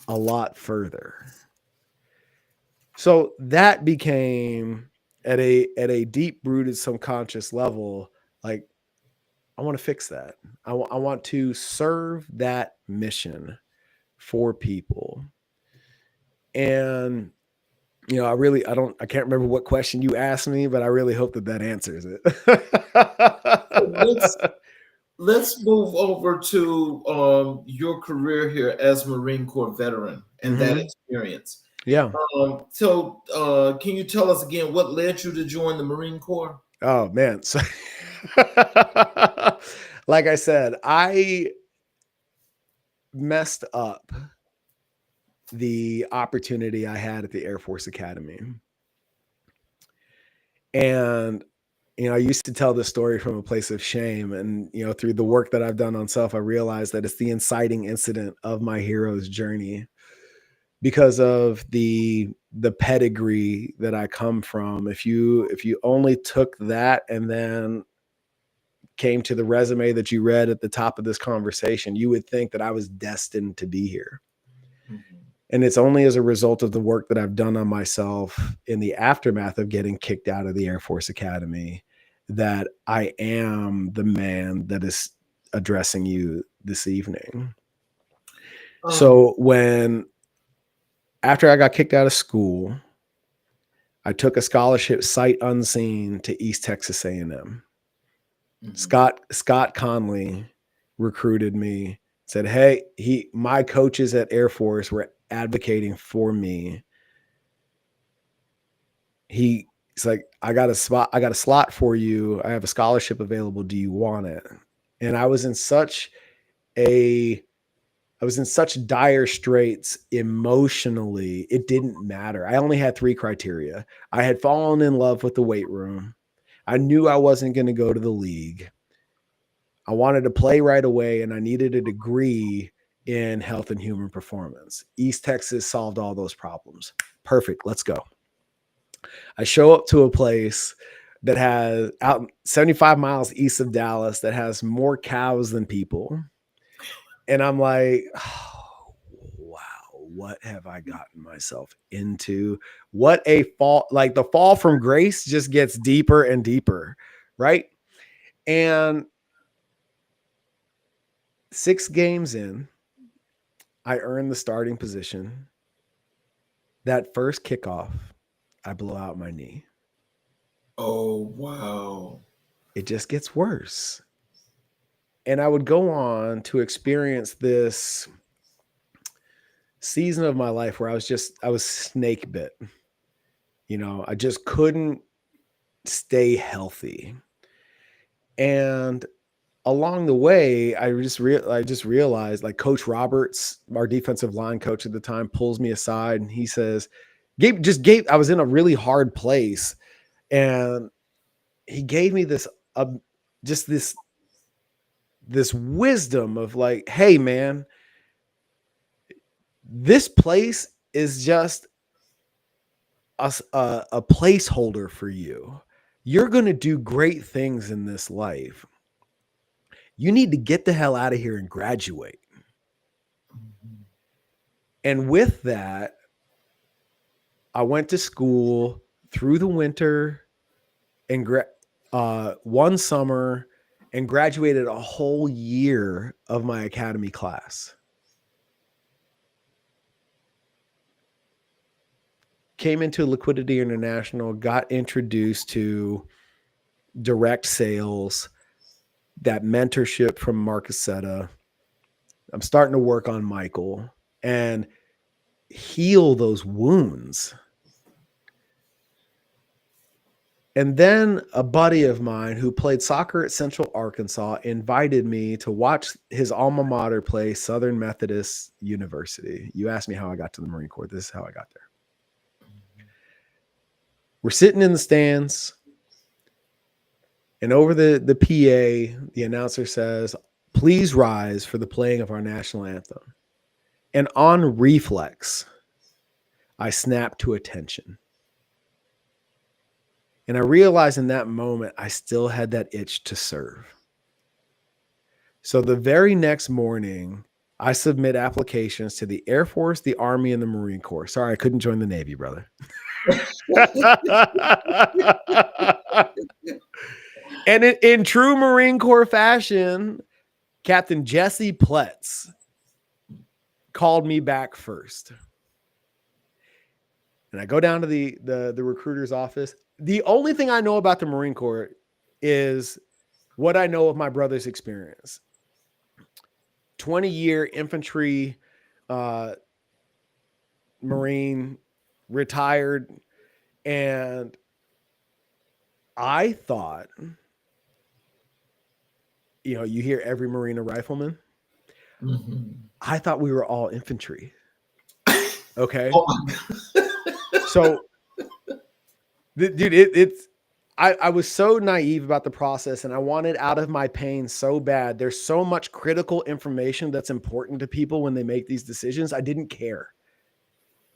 a lot further. So that became at a deep rooted subconscious level, like I want to fix that. I want to serve that mission for people. And I can't remember what question you asked me, but I really hope that answers it. let's let's move over to your career here as Marine Corps veteran and that Hmm. experience. Yeah. Can you tell us again what led you to join the Marine Corps? Oh man. So, like I said, I messed up the opportunity I had at the Air Force Academy. And I used to tell this story from a place of shame. And, through the work that I've done on self, I realized that it's the inciting incident of my hero's journey because of the pedigree that I come from. If you only took that and then came to the resume that you read at the top of this conversation, you would think that I was destined to be here. Mhm. And it's only as a result of the work that I've done on myself in the aftermath of getting kicked out of the Air Force Academy that I am the man that is addressing you this evening. Um, So after I got kicked out of school, I took a scholarship sight unseen to East Texas A&M. mhm. Scott Conley recruited me, said, "Hey, my coaches at Air Force were advocating for me. He's like, I got a slot for you. I have a scholarship available. Do you want it?" And a I was in such dire straits emotionally. It didn't matter. I only had 3 criteria. I had fallen in love with the weight room. I knew I wasn't going to go to the league. I wanted to play right away, and I needed a degree in health and human performance. East Texas solved all those problems. Perfect. Let's go. I show up to a place that has out 75 miles east of Dallas that has more cows than people. And I'm like, oh, wow, what have I gotten myself into? What a fall. Like the fall from grace just gets deeper and deeper, right? And 6 games in, I earned the starting position. That first kickoff, I blow out my knee. Oh, wow. It just gets worse. And I would go on to experience this season of my life where I was snake bit. I just couldn't stay healthy. And along the way, I just realized, like, Coach Roberts, our defensive line coach at the time, pulls me aside and he says, I was in a really hard place, and he gave me this just this wisdom of, like, hey man, this place is just a placeholder for you. You're going to do great things in this life. You need to get the hell out of here and graduate. And with that, I went to school through the winter and one summer and graduated a whole year of my academy class. Came into Liquidity International, got introduced to direct sales, that mentorship from Mark Aceta. I'm starting to work on Mycal and heal those wounds. And then a buddy of mine who played soccer at Central Arkansas invited me to watch his alma mater play, Southern Methodist University. You asked me how I got to the Marine Corps. This is how I got there. We're sitting in the stands, and over the PA, the announcer says, "Please rise for the playing of our national anthem." And on reflex, I snapped to attention. And I realized in that moment, I still had that itch to serve. So the very next morning, I submit applications to the Air Force, the Army, and the Marine Corps. Sorry, I couldn't join the Navy, brother. And in true Marine Corps fashion, Captain Jesse Pletz called me back first. And I go down to the recruiter's office. The only thing I know about the Marine Corps is what I know of my brother's experience. 20-year infantry Marine, retired. And I thought, you hear every Marine a rifleman. Mm-hmm. I thought we were all infantry. Okay. Oh my God. So, dude, I was so naive about the process, and I wanted out of my pain so bad. There's so much critical information that's important to people when they make these decisions. I didn't care.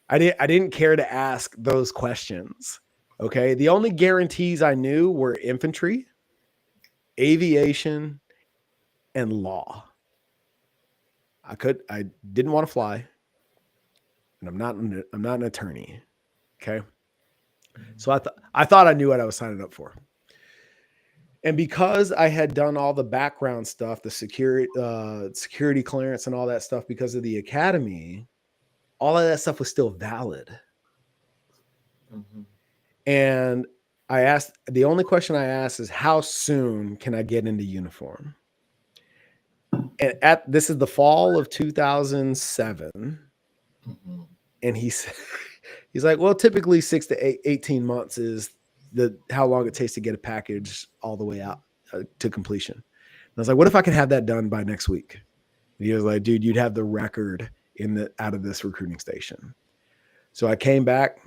I didn't care to ask those questions. Okay. The only guarantees I knew were infantry, aviation, and law. I didn't want to fly, and I'm not an attorney. Okay. So I thought I knew what I was signing up for. And because I had done all the background stuff, the security clearance and all that stuff, because of the academy, all of that stuff was still valid. Mm-hmm. And the only question I asked is, how soon can I get into uniform? And this is the fall of 2007. Mm-hmm. And he's like, well, typically 6 to 18 months is how long it takes to get a package all the way out to completion. And I was like, what if I could have that done by next week? And he was like, dude, you'd have the record out of this recruiting station. So I came back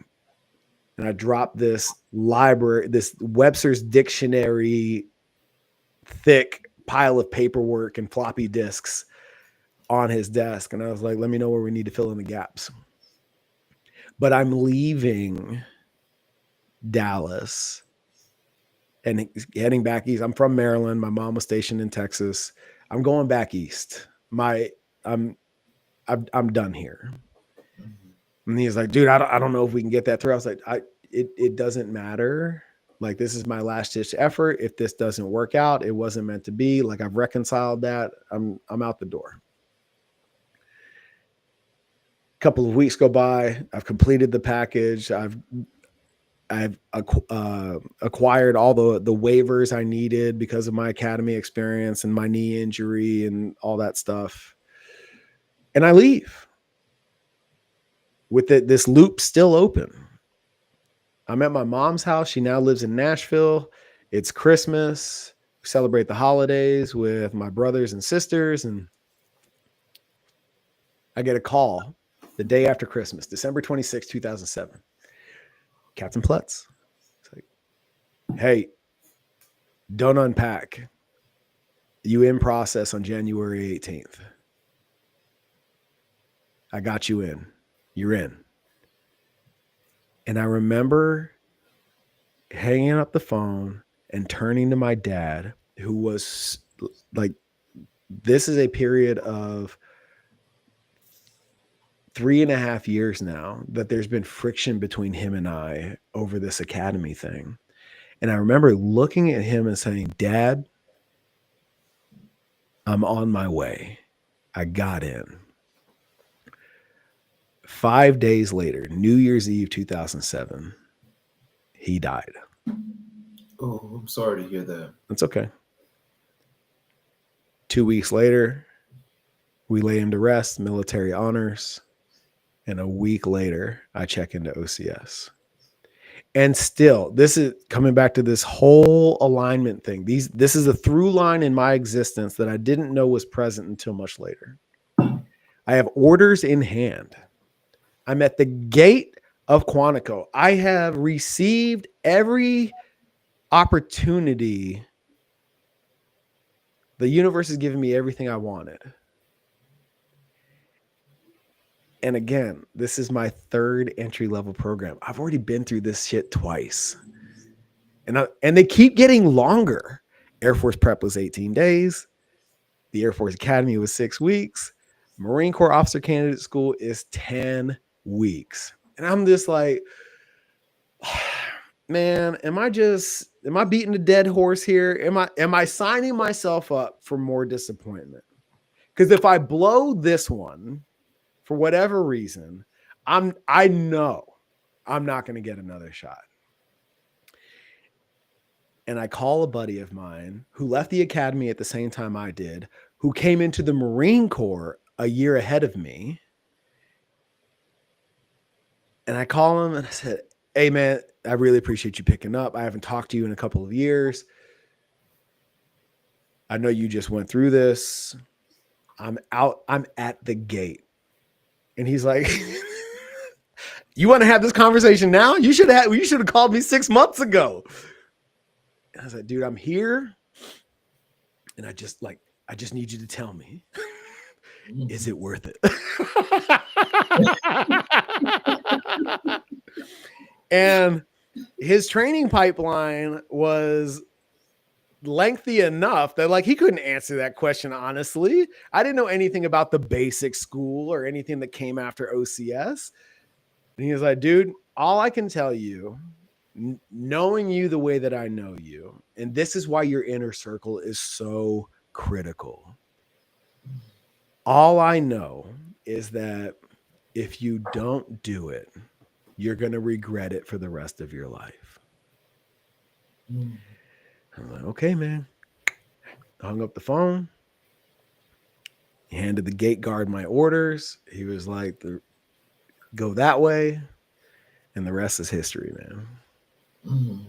and I dropped this library, this Webster's Dictionary thick pile of paperwork and floppy disks on his desk. And I was like, let me know where we need to fill in the gaps. But I'm leaving Dallas and heading back east. I'm from Maryland. My mom was stationed in Texas. I'm going back east. I'm done here. And he's like, dude, I don't know if we can get that through. I was like, it doesn't matter. Like, this is my last ditch effort. If this doesn't work out, it wasn't meant to be. Like, I've reconciled that. I'm out the door. A couple of weeks go by. I've completed the package. I've acquired all the waivers I needed because of my academy experience and my knee injury and all that stuff. And I leave with this loop still open. I'm at my mom's house. She now lives in Nashville. It's Christmas. celebrate the holidays with my brothers and sisters, and I get a call the day after Christmas, December 26, 2007. Captain Plutz. It's like, hey, don't unpack. You in process on January 18th. I got you in. You're in. And I remember hanging up the phone and turning to my dad, who was like, this is a period of 3.5 years now that there's been friction between him and I over this academy thing. And I remember looking at him and saying, Dad, I'm on my way. I got in. 5 days later, New Year's Eve, 2007, he died. Oh, I'm sorry to hear that. That's okay. 2 weeks later, we lay him to rest, military honors. And a week later, I check into OCS. And still, this is coming back to this whole alignment thing. This is a through line in my existence that I didn't know was present until much later. I have orders in hand. I'm at the gate of Quantico. I have received every opportunity. The universe has given me everything I wanted. And again, this is my third entry-level program. I've already been through this shit twice. And they keep getting longer. Air Force Prep was 18 days. The Air Force Academy was 6 weeks. Marine Corps Officer Candidate School is 10 weeks. And I'm just like, man, am I beating a dead horse here? Am I signing myself up for more disappointment? Because if I blow this one, for whatever reason, I know I'm not going to get another shot. And I call a buddy of mine who left the academy at the same time I did, who came into the Marine Corps a year ahead of me. And I call him and I said, hey man, I really appreciate you picking up. I haven't talked to you in a couple of years. I know you just went through this. I'm at the gate. And he's like, you want to have this conversation now? You should have called me 6 months ago. And I was like, dude, I'm here. And I just need you to tell me, is it worth it? And his training pipeline was lengthy enough that like he couldn't answer that question honestly. I didn't know anything about the basic school or anything that came after OCS. And he was like, dude, all I can tell you, knowing you the way that I know you, and this is why your inner circle is so critical. All I know is that if you don't do it, you're going to regret it for the rest of your life. I'm like, okay, man. I hung up the phone. He handed the gate guard my orders. He was like, go that way. And the rest is history, man.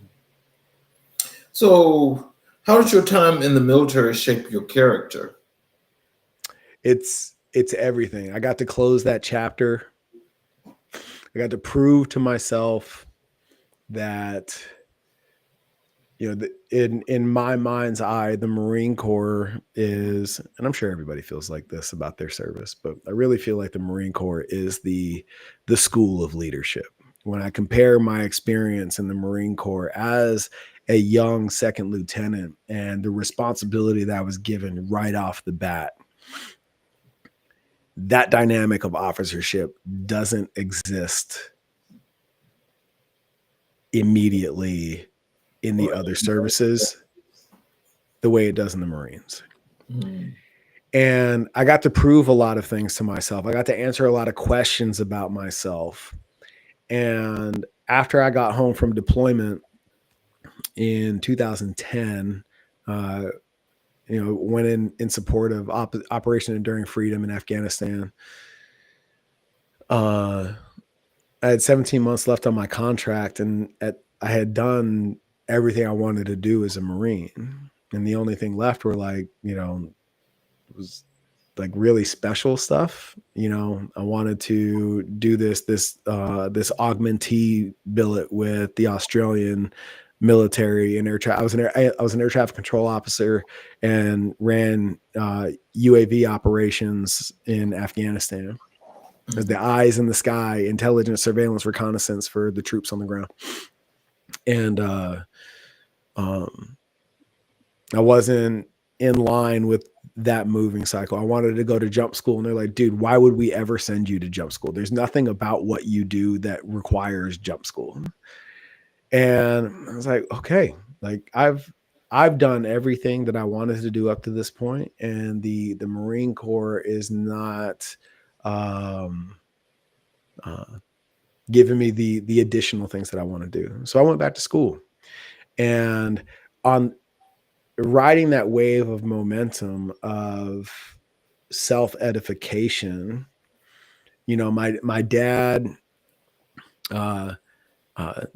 So how did your time in the military shape your character? It's everything. I got to close that chapter. I got to prove to myself that, you know, in my mind's eye, the Marine Corps is, and I'm sure everybody feels like this about their service, but I really feel like the Marine Corps is the school of leadership. When I compare my experience in the Marine Corps as a young second lieutenant and the responsibility that I was given right off the bat, that dynamic of officership doesn't exist immediately in the other services the way it does in the Marines. And I got to prove a lot of things to myself. I got to answer a lot of questions about myself. And after I got home from deployment in 2010, went in support of Operation Enduring Freedom in Afghanistan. I had 17 months left on my contract, and I had done everything I wanted to do as a Marine. And the only thing left were like, was like really special stuff. I wanted to do this augmentee billet with the Australian military and air traffic. I was an air traffic control officer and ran UAV operations in Afghanistan as the eyes in the sky, intelligence, surveillance, reconnaissance for the troops on the ground. And I wasn't in line with that moving cycle. I wanted to go to jump school, and they're like, dude, why would we ever send you to jump school? There's nothing about what you do that requires jump school. And I was like, okay, like I've done everything that I wanted to do up to this point, and the Marine Corps is not giving me the additional things that I want to do. So I went back to school, and on riding that wave of momentum of self-edification, my dad,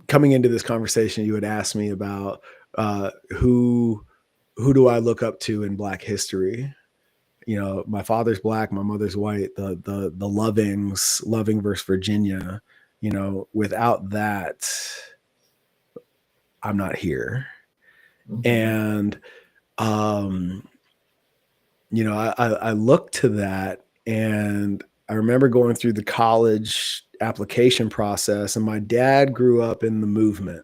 coming into this conversation, you had asked me about who do I look up to in Black history? My father's Black, my mother's white, the Loving versus Virginia, without that, I'm not here. Mm-hmm. And, I look to that, and I remember going through the college application process, and my dad grew up in the movement,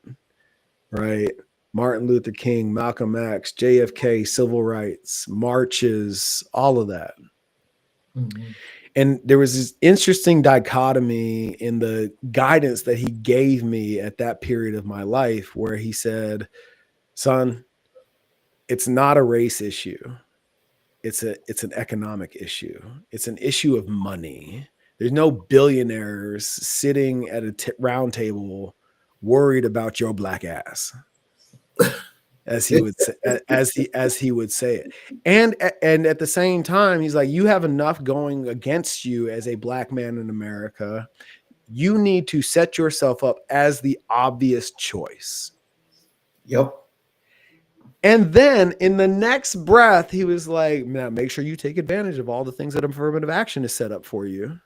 right? Martin Luther King, Malcolm X, JFK, civil rights, marches, all of that. Mm-hmm. And there was this interesting dichotomy in the guidance that he gave me at that period of my life, where he said, son, it's not a race issue. It's an economic issue. It's an issue of money. There's no billionaires sitting at a round table worried about your Black ass, as he would say, as he would say it. And at the same time, he's like, you have enough going against you as a Black man in America. You need to set yourself up as the obvious choice. Yep. And then in the next breath, he was like, now make sure you take advantage of all the things that affirmative action is set up for you.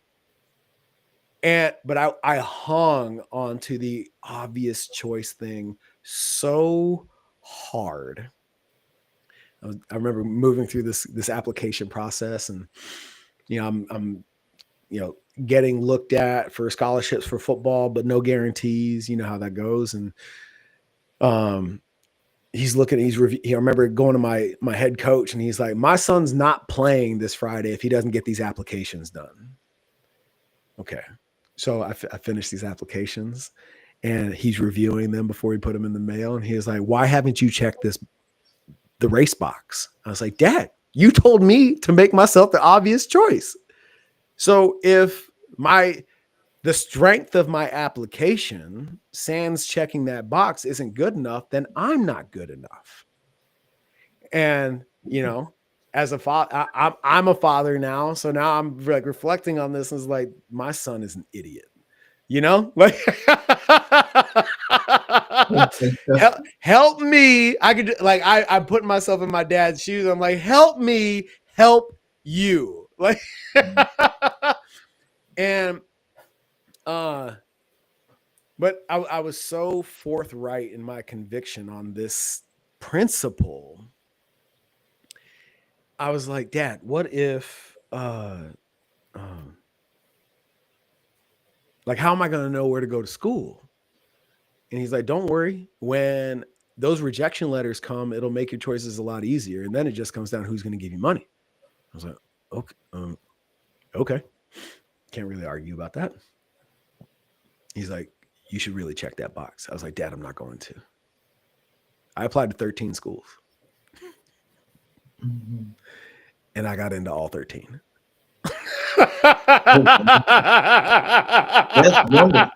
But I hung on to the obvious choice thing so hard. I remember moving through this application process, and I'm getting looked at for scholarships for football, but no guarantees. You know how that goes. And he's looking. I remember going to my head coach, and he's like, "My son's not playing this Friday if he doesn't get these applications done." Okay. So I finished these applications, and he's reviewing them before he put them in the mail. And he was like, why haven't you checked the race box? I was like, Dad, you told me to make myself the obvious choice. So if the strength of my application, sans checking that box, isn't good enough, then I'm not good enough. And, as a father, I'm a father now. So now I'm like reflecting on this, and it's like, my son is an idiot, like help me. I could I'm putting myself in my dad's shoes. I'm like, help me, help you. Like, and, but I was so forthright in my conviction on this principle. I was like, Dad, what if, how am I going to know where to go to school? And he's like, don't worry. When those rejection letters come, it'll make your choices a lot easier. And then it just comes down to who's going to give you money. I was like, okay. Can't really argue about that. He's like, you should really check that box. I was like, Dad, I'm not going to. I applied to 13 schools. Mm-hmm. And I got into all 13. That's wonderful.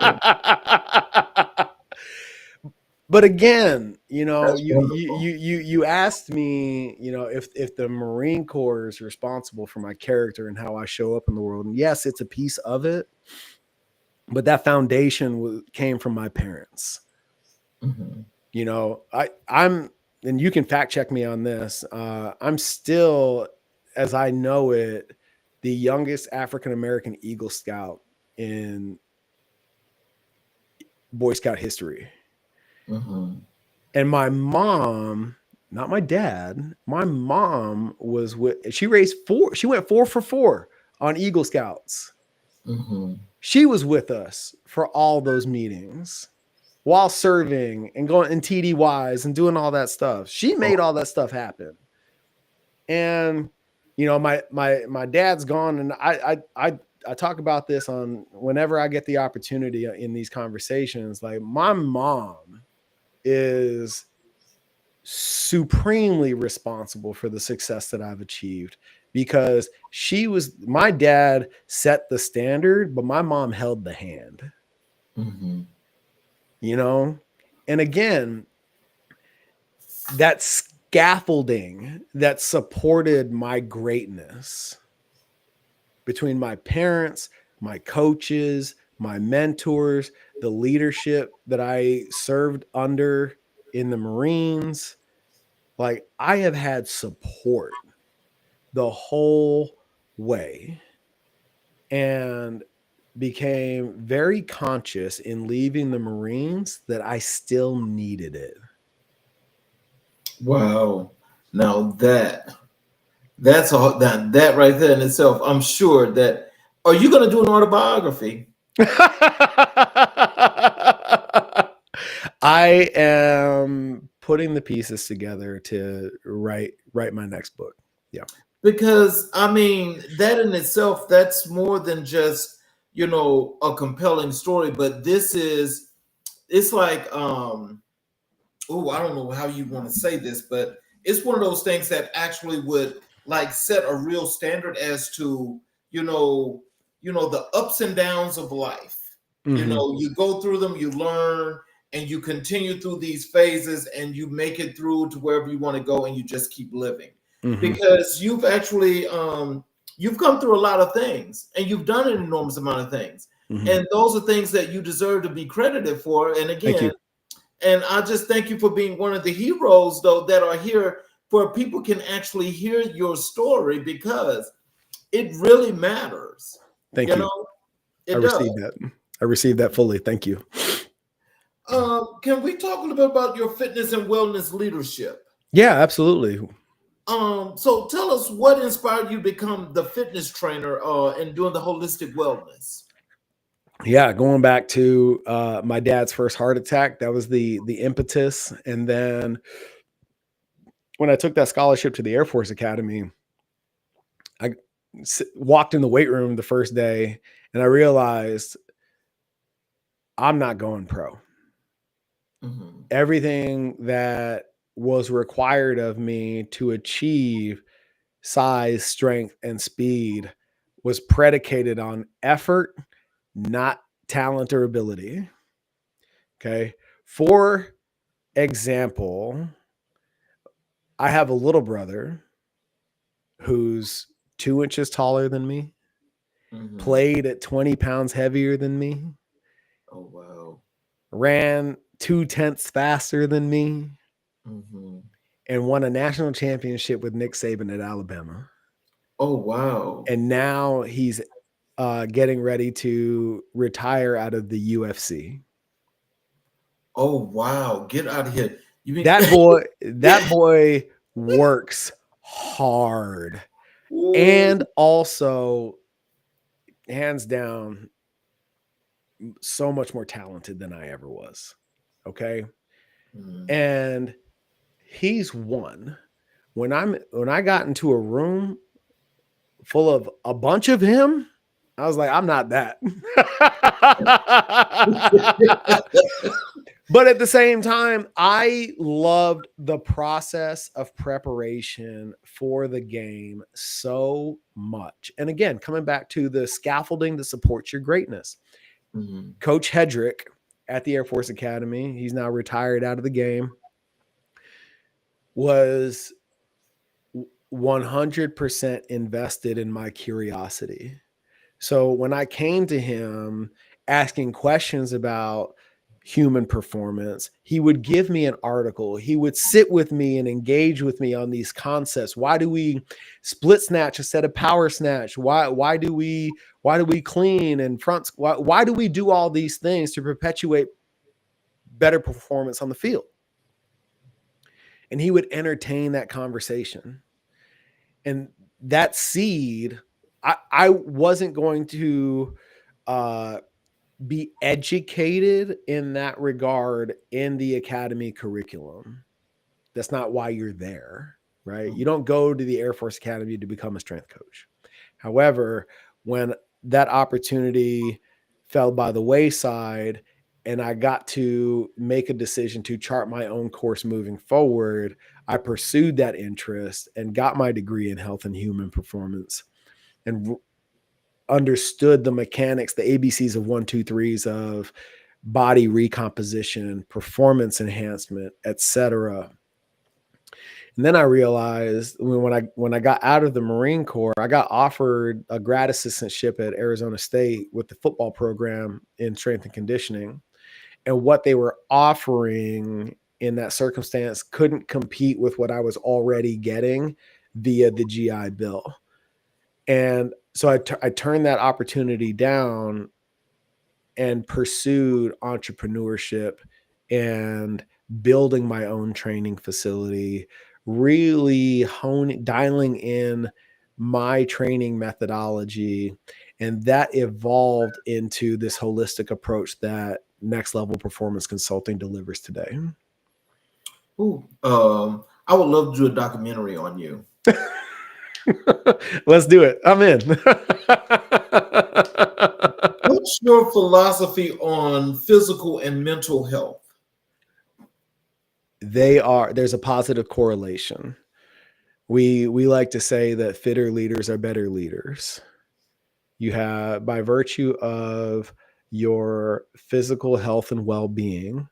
But again, you asked me, if the Marine Corps is responsible for my character and how I show up in the world. And yes, it's a piece of it, but that foundation came from my parents. Mm-hmm. I'm and you can fact check me on this, I'm still, as I know it, the youngest African-American Eagle Scout in Boy Scout history. Mm-hmm. And my mom, not my dad, my mom was she went 4 for 4 on Eagle Scouts. Mm-hmm. She was with us for all those meetings while serving and going in TDYs and doing all that stuff. She made all that stuff happen. And my dad's gone, and I talk about this on whenever I get the opportunity in these conversations. Like, my mom is supremely responsible for the success that I've achieved, because my dad set the standard, but my mom held the hand. Mm-hmm. And again, that scaffolding that supported my greatness between my parents, my coaches, my mentors, the leadership that I served under in the Marines, like, I have had support the whole way, and became very conscious in leaving the Marines that I still needed it. Wow. Now that's all that right there in itself. I'm sure that, are you going to do an autobiography? I am putting the pieces together to write my next book. Yeah. Because I mean, that in itself, that's more than just, a compelling story, but it's like, I don't know how you want to say this, but it's one of those things that actually would like set a real standard as to, the ups and downs of life. Mm-hmm. You go through them, you learn, and you continue through these phases, and you make it through to wherever you want to go, and you just keep living. Mm-hmm. Because you've actually you've come through a lot of things, and you've done an enormous amount of things. Mm-hmm. And those are things that you deserve to be credited for. And again, and I just thank you for being one of the heroes, though, that are here, for people can actually hear your story, because it really matters. Thank you. It I received that fully. Thank you. Can we talk a little bit about your fitness and wellness leadership? Yeah, absolutely. So tell us what inspired you to become the fitness trainer and doing the holistic wellness. Yeah, going back to my dad's first heart attack, that was the impetus. And then when I took that scholarship to the Air Force Academy, I walked in the weight room the first day, and I realized I'm not going pro. Mm-hmm. Everything that was required of me to achieve size, strength, and speed was predicated on effort, not talent or ability. Okay. For example, I have a little brother who's 2 inches taller than me, mm-hmm. played at 20 pounds heavier than me. Oh, wow. Ran 0.2 faster than me, mm-hmm. and won a national championship with Nick Saban at Alabama. Oh, wow. And now he's getting ready to retire out of the UFC. Oh, wow. Get out of here. You mean that boy works hard. Ooh. And also, hands down, so much more talented than I ever was. Okay. Mm. And he's won. When I got into a room full of a bunch of him, I was like, I'm not that. But at the same time, I loved the process of preparation for the game so much. And again, coming back to the scaffolding that supports your greatness. Mm-hmm. Coach Hedrick at the Air Force Academy, he's now retired out of the game, was 100% invested in my curiosity. So when I came to him asking questions about, human performance. He would give me an article. He would sit with me and engage with me on these concepts. Why do we split snatch instead of power snatch? Why do we clean and front? Why do we do all these things to perpetuate better performance on the field? And he would entertain that conversation. And that seed, I wasn't going to be educated in that regard in the academy curriculum. That's not why you're there, right? You don't go to the Air Force Academy to become a strength coach. However, when that opportunity fell by the wayside and I got to make a decision to chart my own course moving forward, I pursued that interest and got my degree in health and human performance and understood the mechanics, the ABCs of 1, 2, 3s of body recomposition, performance enhancement, etc. And then I realized when I got out of the Marine Corps, I got offered a grad assistantship at Arizona State with the football program in strength and conditioning. And what they were offering in that circumstance couldn't compete with what I was already getting via the GI Bill. And so I turned that opportunity down and pursued entrepreneurship and building my own training facility, really dialing in my training methodology. And that evolved into this holistic approach that Next Level Performance Consulting delivers today. Ooh, I would love to do a documentary on you. Let's do it. I'm in. What's your philosophy on physical and mental health? There's a positive correlation. We like to say that fitter leaders are better leaders. You have, by virtue of your physical health and well-being,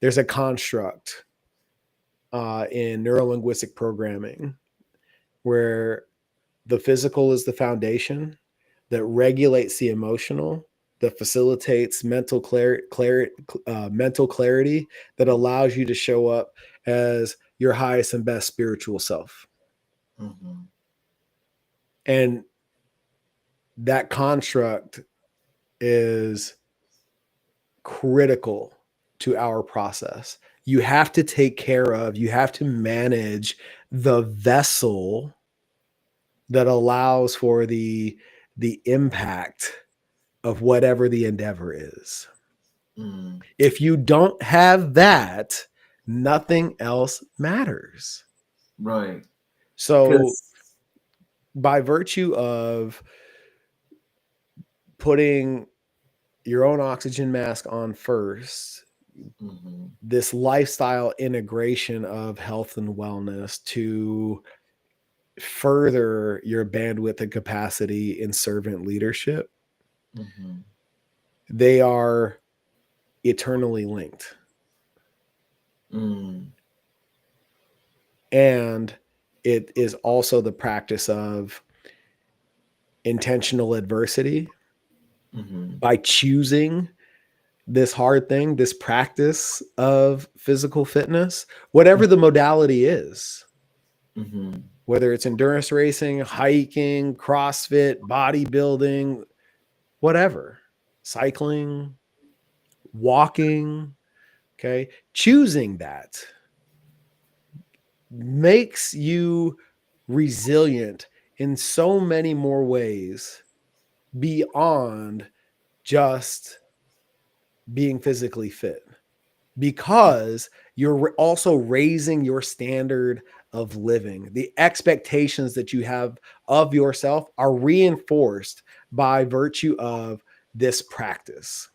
there's a construct in neurolinguistic programming where the physical is the foundation that regulates the emotional, that facilitates mental clarity, that allows you to show up as your highest and best spiritual self. Mm-hmm. And that construct is critical to our process. You have to take care of, you have to manage the vessel that allows for the impact of whatever the endeavor is. Mm. If you don't have that, nothing else matters. Right. So by virtue of putting your own oxygen mask on first, mm-hmm. this lifestyle integration of health and wellness to further your bandwidth and capacity in servant leadership, mm-hmm. they are eternally linked. Mm. And it is also the practice of intentional adversity, mm-hmm. by choosing this hard thing, this practice of physical fitness, whatever the modality is, mm-hmm. whether it's endurance racing, hiking, CrossFit, bodybuilding, whatever, cycling, walking, okay, choosing that makes you resilient in so many more ways beyond just being physically fit, because you're also raising your standard of living. The expectations that you have of yourself are reinforced by virtue of this practice.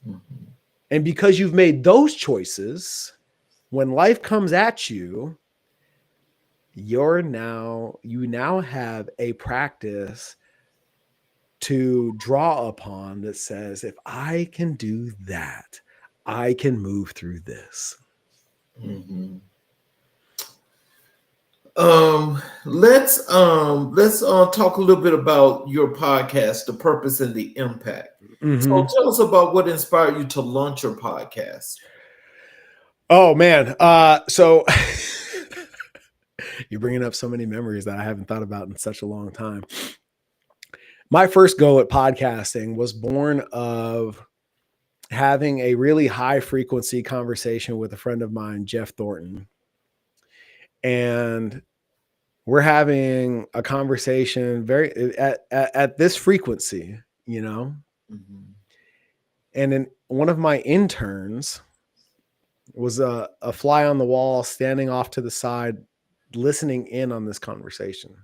Mm-hmm. And because you've made those choices, when life comes at you, you now have a practice to draw upon that says, if I can do that, I can move through this. Mm-hmm. Let's talk a little bit about your podcast, the purpose and the impact. So Mm-hmm. tell us about what inspired you to launch your podcast. Oh man. So you're bringing up so many memories that I haven't thought about in such a long time. My first go at podcasting was born of having a really high frequency conversation with a friend of mine, Jeff Thornton. And we're having a conversation very at this frequency, you know. Mhm. And then one of my interns was a fly on the wall, standing off to the side, listening in on this conversation.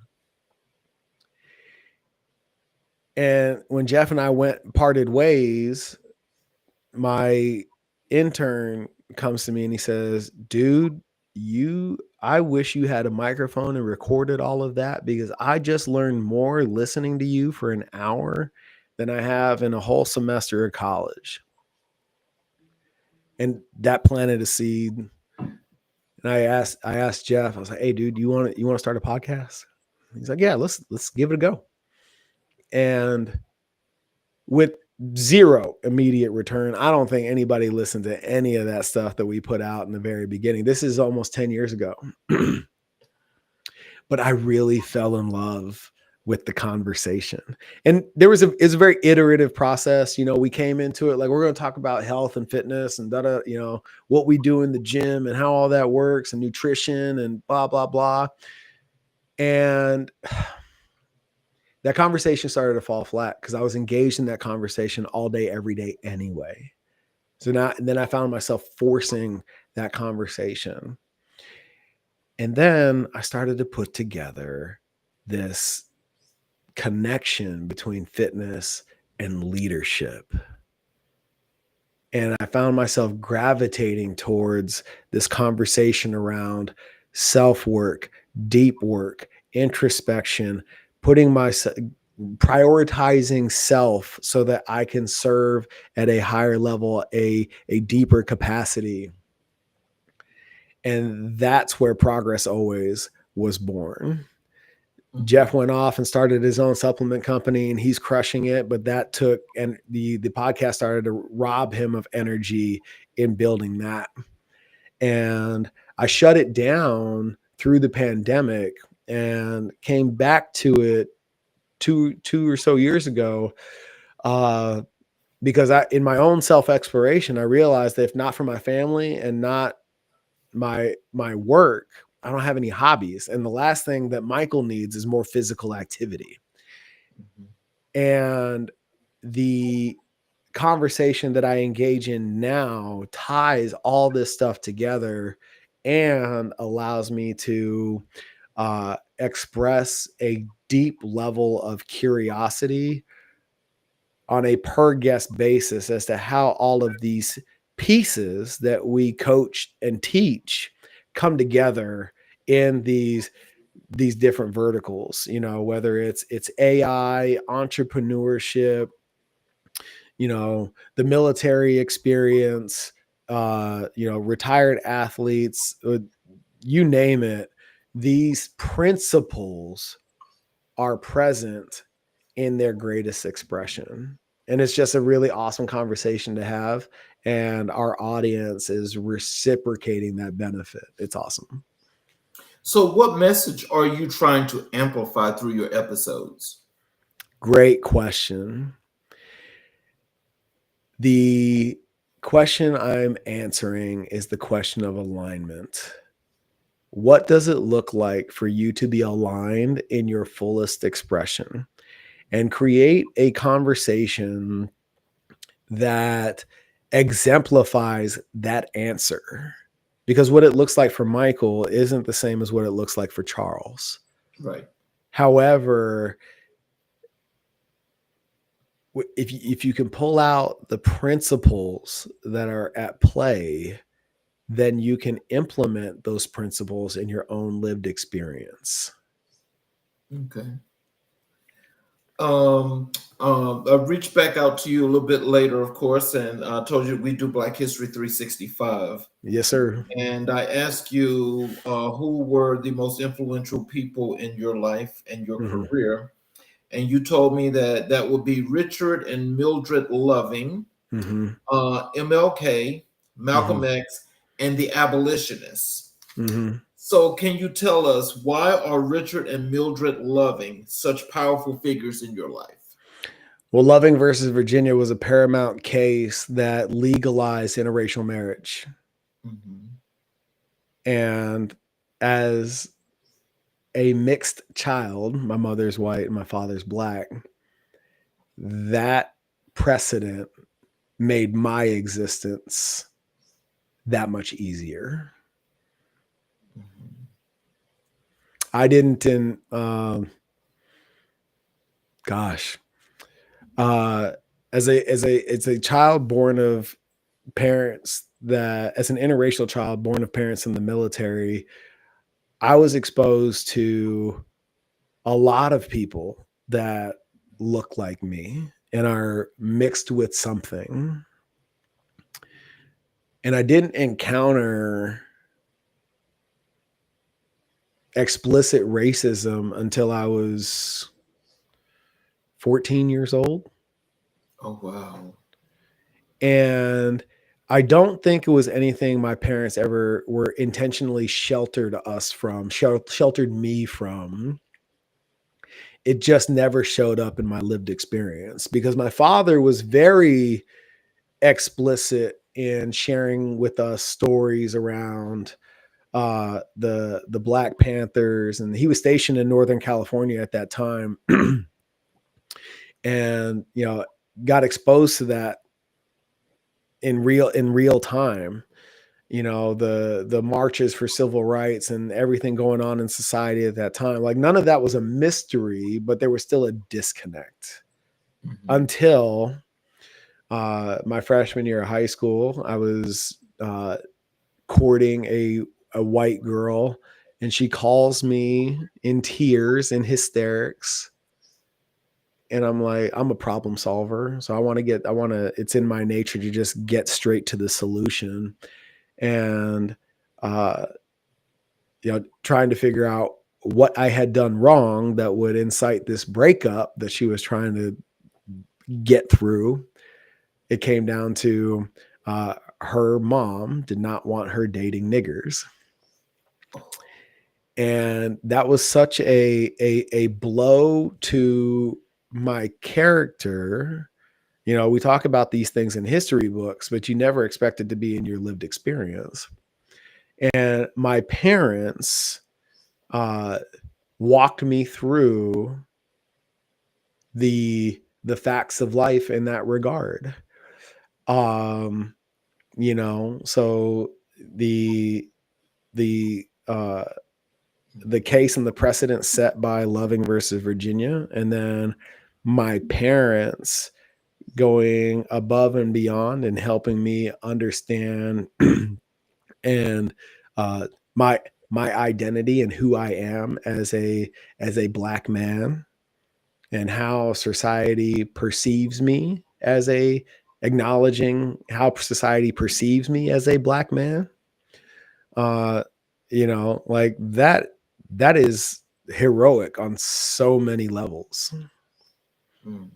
And when Jeff and I parted ways, my intern comes to me and he says, "Dude, I wish you had a microphone and recorded all of that, because I just learned more listening to you for an hour than I have in a whole semester of college." And that planted a seed. And I asked Jeff, I was like, "Hey dude, you want to start a podcast?" He's like, "Yeah, let's give it a go." And with zero immediate return, I don't think anybody listened to any of that stuff that we put out in the very beginning. This is almost 10 years ago. But I really fell in love with the conversation. And it's a very iterative process. You know, we came into it like, we're going to talk about health and fitness and you know, what we do in the gym and how all that works and nutrition and blah, blah, blah. And that conversation started to fall flat because I was engaged in that conversation all day, every day anyway. So then I found myself forcing that conversation. And then I started to put together this connection between fitness and leadership. And I found myself gravitating towards this conversation around self-work, deep work, introspection, prioritizing self so that I can serve at a higher level, a deeper capacity. And that's where Progress Always was born. Jeff went off and started his own supplement company and he's crushing it. But and the podcast started to rob him of energy in building that. And I shut it down through the pandemic and came back to it two or so years ago. Because in my own self-exploration, I realized that if not for my family and not my work, I don't have any hobbies. And the last thing that Mycal needs is more physical activity. Mm-hmm. And the conversation that I engage in now ties all this stuff together and allows me to express a deep level of curiosity on a per guest basis as to how all of these pieces that we coach and teach come together in these different verticals, you know, whether it's AI, entrepreneurship, you know, the military experience, you know, retired athletes, you name it. These principles are present in their greatest expression. And it's just a really awesome conversation to have. And our audience is reciprocating that benefit. It's awesome. So, what message are you trying to amplify through your episodes? Great question. The question I'm answering is the question of alignment. What does it look like for you to be aligned in your fullest expression? And create a conversation that exemplifies that answer. Because what it looks like for Mycal isn't the same as what it looks like for Charles. Right. However, if you can pull out the principles that are at play, then you can implement those principles in your own lived experience. Okay. I reached back out to you a little bit later, of course, and told you we do Black History 365. Yes, sir. And I asked you who were the most influential people in your life and your Mm-hmm. career. And you told me that that would be Richard and Mildred Loving, Mm-hmm. MLK, Mm-hmm. Malcolm X, and the abolitionists. Mm-hmm. So, can you tell us why are Richard and Mildred Loving such powerful figures in your life? Well, Loving versus Virginia was a paramount case that legalized interracial marriage. Mhm. And as a mixed child, my mother's white and my father's black, that precedent made my existence that much easier. Mhm. I didn't gosh, as a child born of parents that, as an interracial child born of parents in the military, I was exposed to a lot of people that look like me and are mixed with something. And I didn't encounter explicit racism until I was 14 years old. Oh, wow. And I don't think it was anything my parents ever were intentionally sheltered us from, sheltered me from. It just never showed up in my lived experience because my father was very explicit in sharing with us stories around the Black Panthers, and he was stationed in Northern California at that time, and got exposed to that in real time. The marches for civil rights and everything going on in society at that time. Like, none of that was a mystery, but there was still a disconnect Mhm. until my freshman year of high school. I was courting a white girl, and she calls me in tears and hysterics. And I'm like, I'm a problem solver. So it's in my nature to just get straight to the solution. And, uh, trying to figure out what I had done wrong that would incite this breakup that she was trying to get through. It came down to her mom did not want her dating niggers. And that was such a blow to my character. We talk about these things in history books, but you never expect it to be in your lived experience. And my parents walked me through the facts of life in that regard. Um, so the the case and the precedent set by Loving versus Virginia, and then my parents going above and beyond and helping me understand and my identity and who I am as a black man, and how society perceives me as acknowledging how society perceives me as a black man. uh like that is heroic on so many levels. Mm.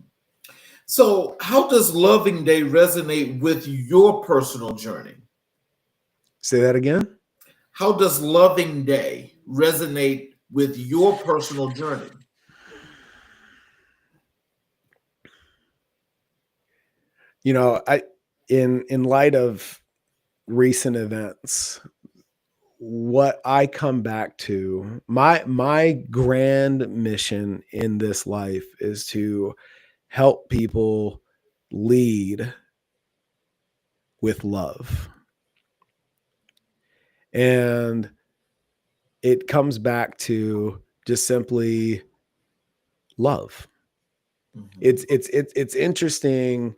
So, how does Loving Day resonate with your personal journey? Say that again. How does Loving Day resonate with your personal journey? I in light of recent events, what I come back to, my grand mission in this life is to help people lead with love. And it comes back to just simply love. Mhm. It's interesting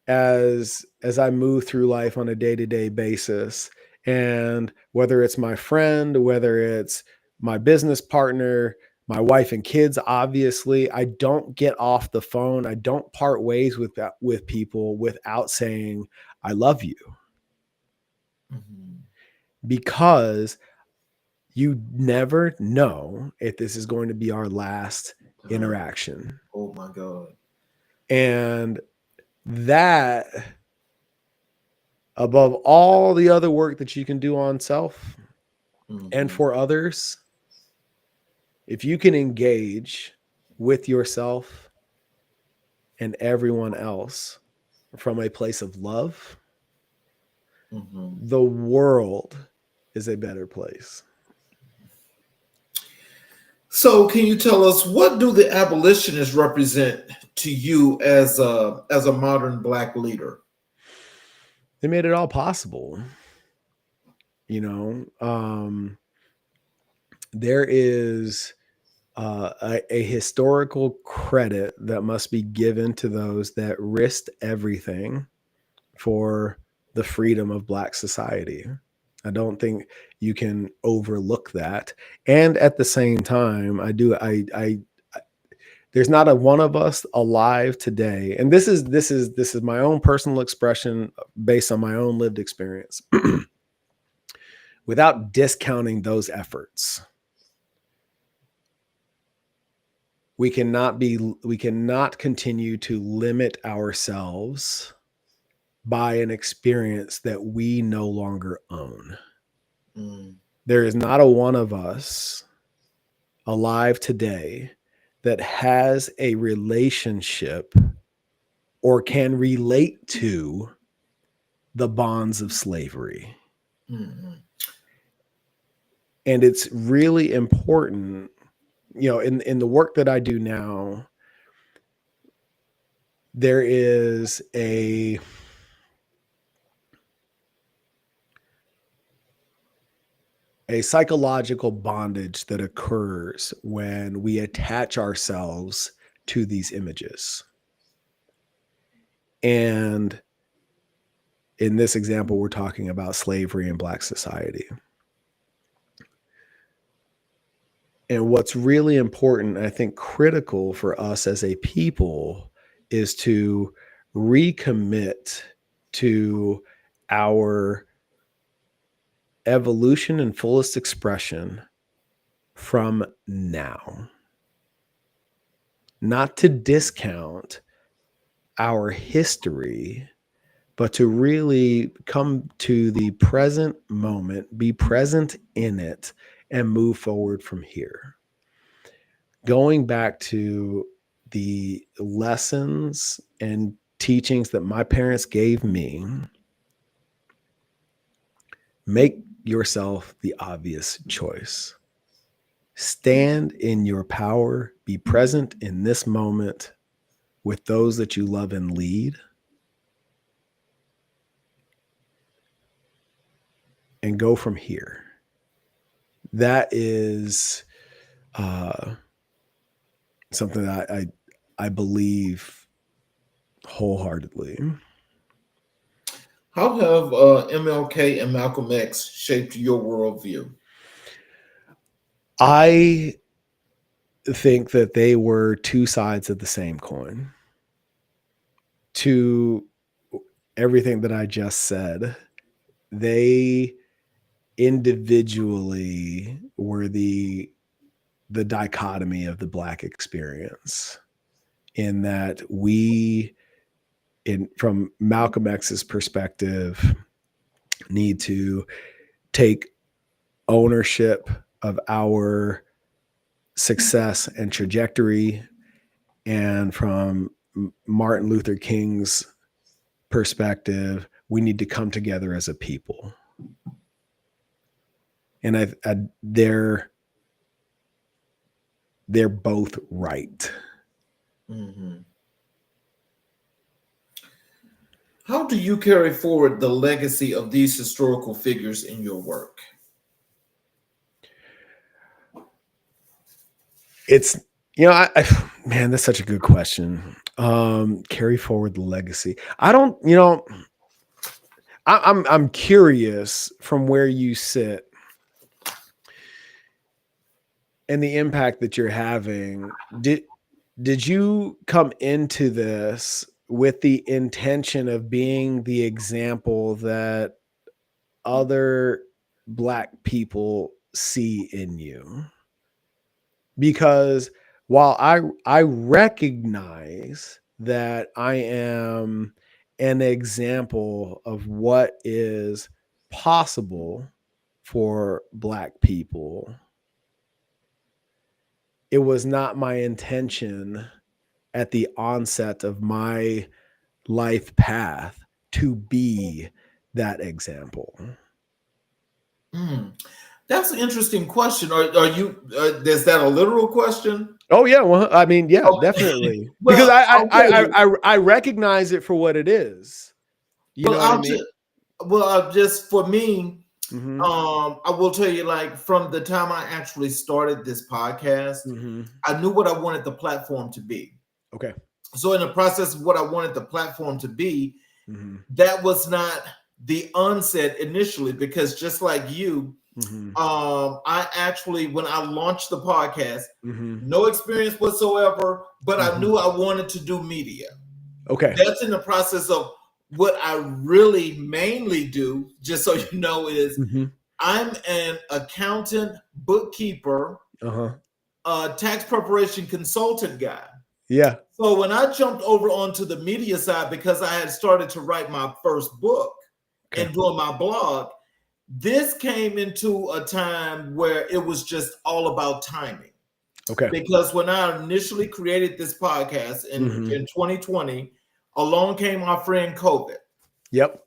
as I move through life on a day-to-day basis, and whether it's my friend, whether it's my business partner, My wife and kids, obviously. I don't get off the phone. I don't part ways with people without saying, I love you. Mhm. Because you never know if this is going to be our last interaction. Oh my God. And that, above all the other work that you can do on self and for others, if you can engage with yourself and everyone else from a place of love, the world is a better place. So, can you tell us, what do the abolitionists represent to you as a modern Black leader? They made it all possible. There is a historical credit that must be given to those that risked everything for the freedom of Black society. I don't think you can overlook that. And at the same time, there's not a one of us alive today. And this is my own personal expression based on my own lived experience. Without discounting those efforts, we cannot continue to limit ourselves by an experience that we no longer own. There is not a one of us alive today that has a relationship or can relate to the bonds of slavery. And it's really important, in the work that I do now, there is a psychological bondage that occurs when we attach ourselves to these images. And in this example, we're talking about slavery in Black society. And what's really important, I think critical for us as a people, is to recommit to our evolution and fullest expression from now. Not to discount our history, but to really come to the present moment, be present in it, and move forward from here. Going back to the lessons and teachings that my parents gave me, make yourself the obvious choice. Stand in your power, be present in this moment with those that you love and lead, and go from here. That is something that I believe wholeheartedly. How have MLK and Malcolm X shaped your worldview? I think that they were two sides of the same coin. To everything that I just said, they individually were the dichotomy of the Black experience, in that from Malcolm X's perspective, need to take ownership of our success and trajectory. And from Martin Luther King's perspective, we need to come together as a people. And they're both right. How do you carry forward the legacy of these historical figures in your work? It's, man, that's such a good question. Carry forward the legacy. I don't, I'm curious from where you sit. and the impact that you're having, did you come into this with the intention of being the example that other Black people see in you? Because while I recognize that I am an example of what is possible for Black people, it was not my intention at the onset of my life path to be that example. That's an interesting question. Are you? Is that a literal question? Oh yeah, well, I mean, yeah, Okay. definitely. Well, Because I'll tell you. I recognize it for what it is. You know Well, what I mean? just for me, Mm-hmm. I will tell you, like from the time I actually started this podcast, Mm-hmm. I knew what I wanted the platform to be. Okay. So in the process of what I wanted the platform to be, Mm-hmm. that was not the onset initially, because just like you, Mm-hmm. I actually, when I launched the podcast, Mm-hmm. no experience whatsoever, but I Mm-hmm. knew I wanted to do media. Okay. That's in the process of what I really mainly do, just so you know, is Mm-hmm. I'm an accountant, bookkeeper, Uh-huh. tax preparation consultant guy. Yeah. So when I jumped over onto the media side, because I had started to write my first book Okay. and doing my blog, this came into a time where it was just all about timing. Okay. Because when I initially created this podcast Mm-hmm. in 2020, along came our friend COVID. Yep.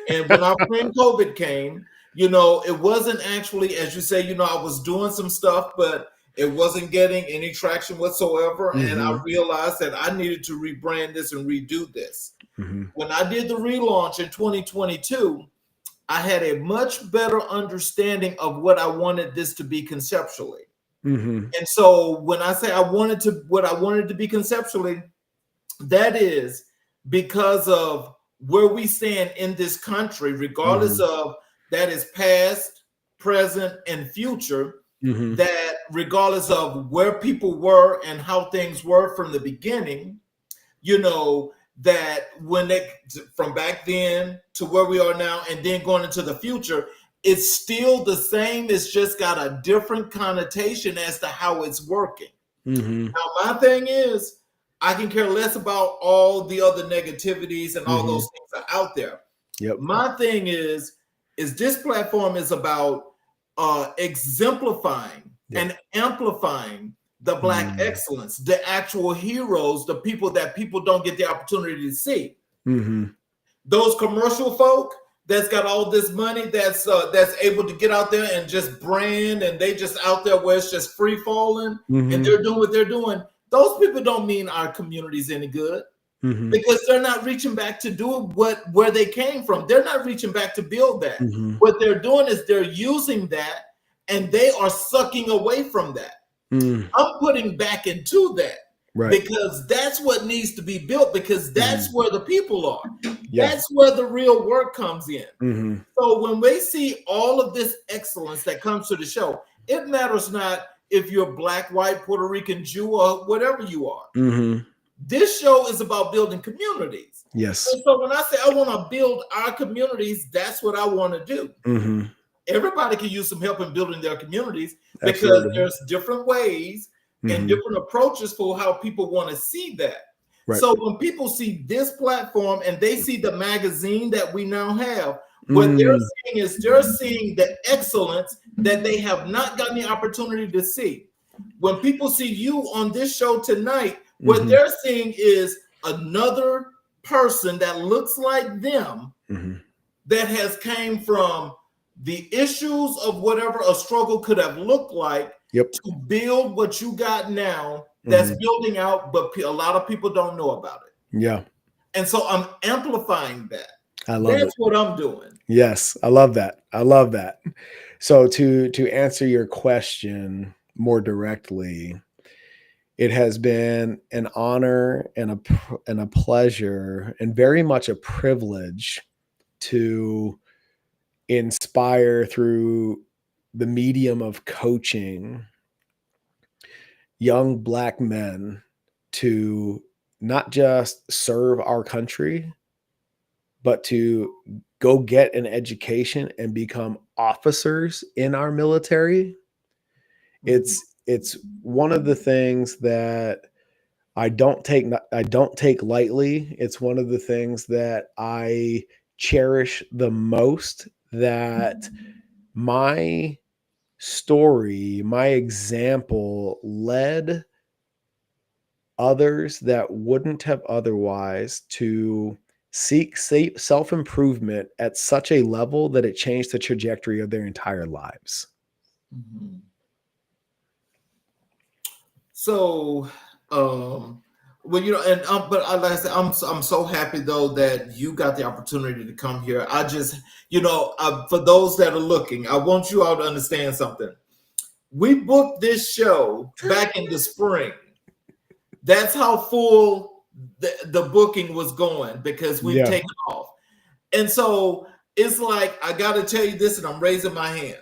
And when our friend COVID came, it wasn't actually, as you say, I was doing some stuff, but it wasn't getting any traction whatsoever. And I Mm-hmm. realized that I needed to rebrand this and redo this. Mm-hmm. When I did the relaunch in 2022, I had a much better understanding of what I wanted this to be conceptually. Mm-hmm. And so when I say what I wanted to be conceptually, that is because of where we stand in this country, regardless of that is past, present, and future, Mm-hmm. that regardless of where people were and how things were from the beginning, that when they, from back then to where we are now and then going into the future, it's still the same. It's just got a different connotation as to how it's working. Mm-hmm. Now, my thing is, I can care less about all the other negativities and all those things are out there. Yep. My thing is this platform is about exemplifying and amplifying the Black excellence, the actual heroes, the people that people don't get the opportunity to see. Mm-hmm. Those commercial folk that's got all this money, that's able to get out there and just brand, and they just out there where it's just free falling, and they're doing what they're doing. Those people don't mean our community's any good, because they're not reaching back to do where they came from. They're not reaching back to build that. What they're doing is they're using that, and they are sucking away from that. I'm putting back into that. Right. Because that's what needs to be built, because that's where the people are. That's where the real work comes in. So when we see all of this excellence that comes to the show, it matters not if you're Black, white, Puerto Rican, Jew, or whatever you are. This show is about building communities. Yes. And so when I say I want to build our communities, that's what I want to do. Everybody can use some help in building their communities, because there's different ways and different approaches for how people want to see that. Right. So when people see this platform and they see the magazine that we now have, what they're seeing is they're seeing the excellence that they have not gotten the opportunity to see. When people see you on this show tonight, what they're seeing is another person that looks like them, that has came from the issues of whatever a struggle could have looked like, to build what you got now, that's building out, but a lot of people don't know about it. Yeah. And so I'm amplifying that. I love That's what I'm doing. Yes, I love that. I love that. So to answer your question more directly, it has been an honor and a pleasure and very much a privilege to inspire through the medium of coaching young Black men to not just serve our country, but to go get an education and become officers in our military. It's one of the things that I don't take lightly. It's one of the things that I cherish the most, that my story, my example led others that wouldn't have otherwise to seek self-improvement at such a level that it changed the trajectory of their entire lives. Mhm. So, well, you know, and but like I said, I'm so happy though that you got the opportunity to come here. I just, you know, for those that are looking, I want you all to understand something. We booked this show back in the spring. That's how full the booking was going, because we've Yeah. taken off. And so it's like, I got to tell you this, and I'm raising my hand.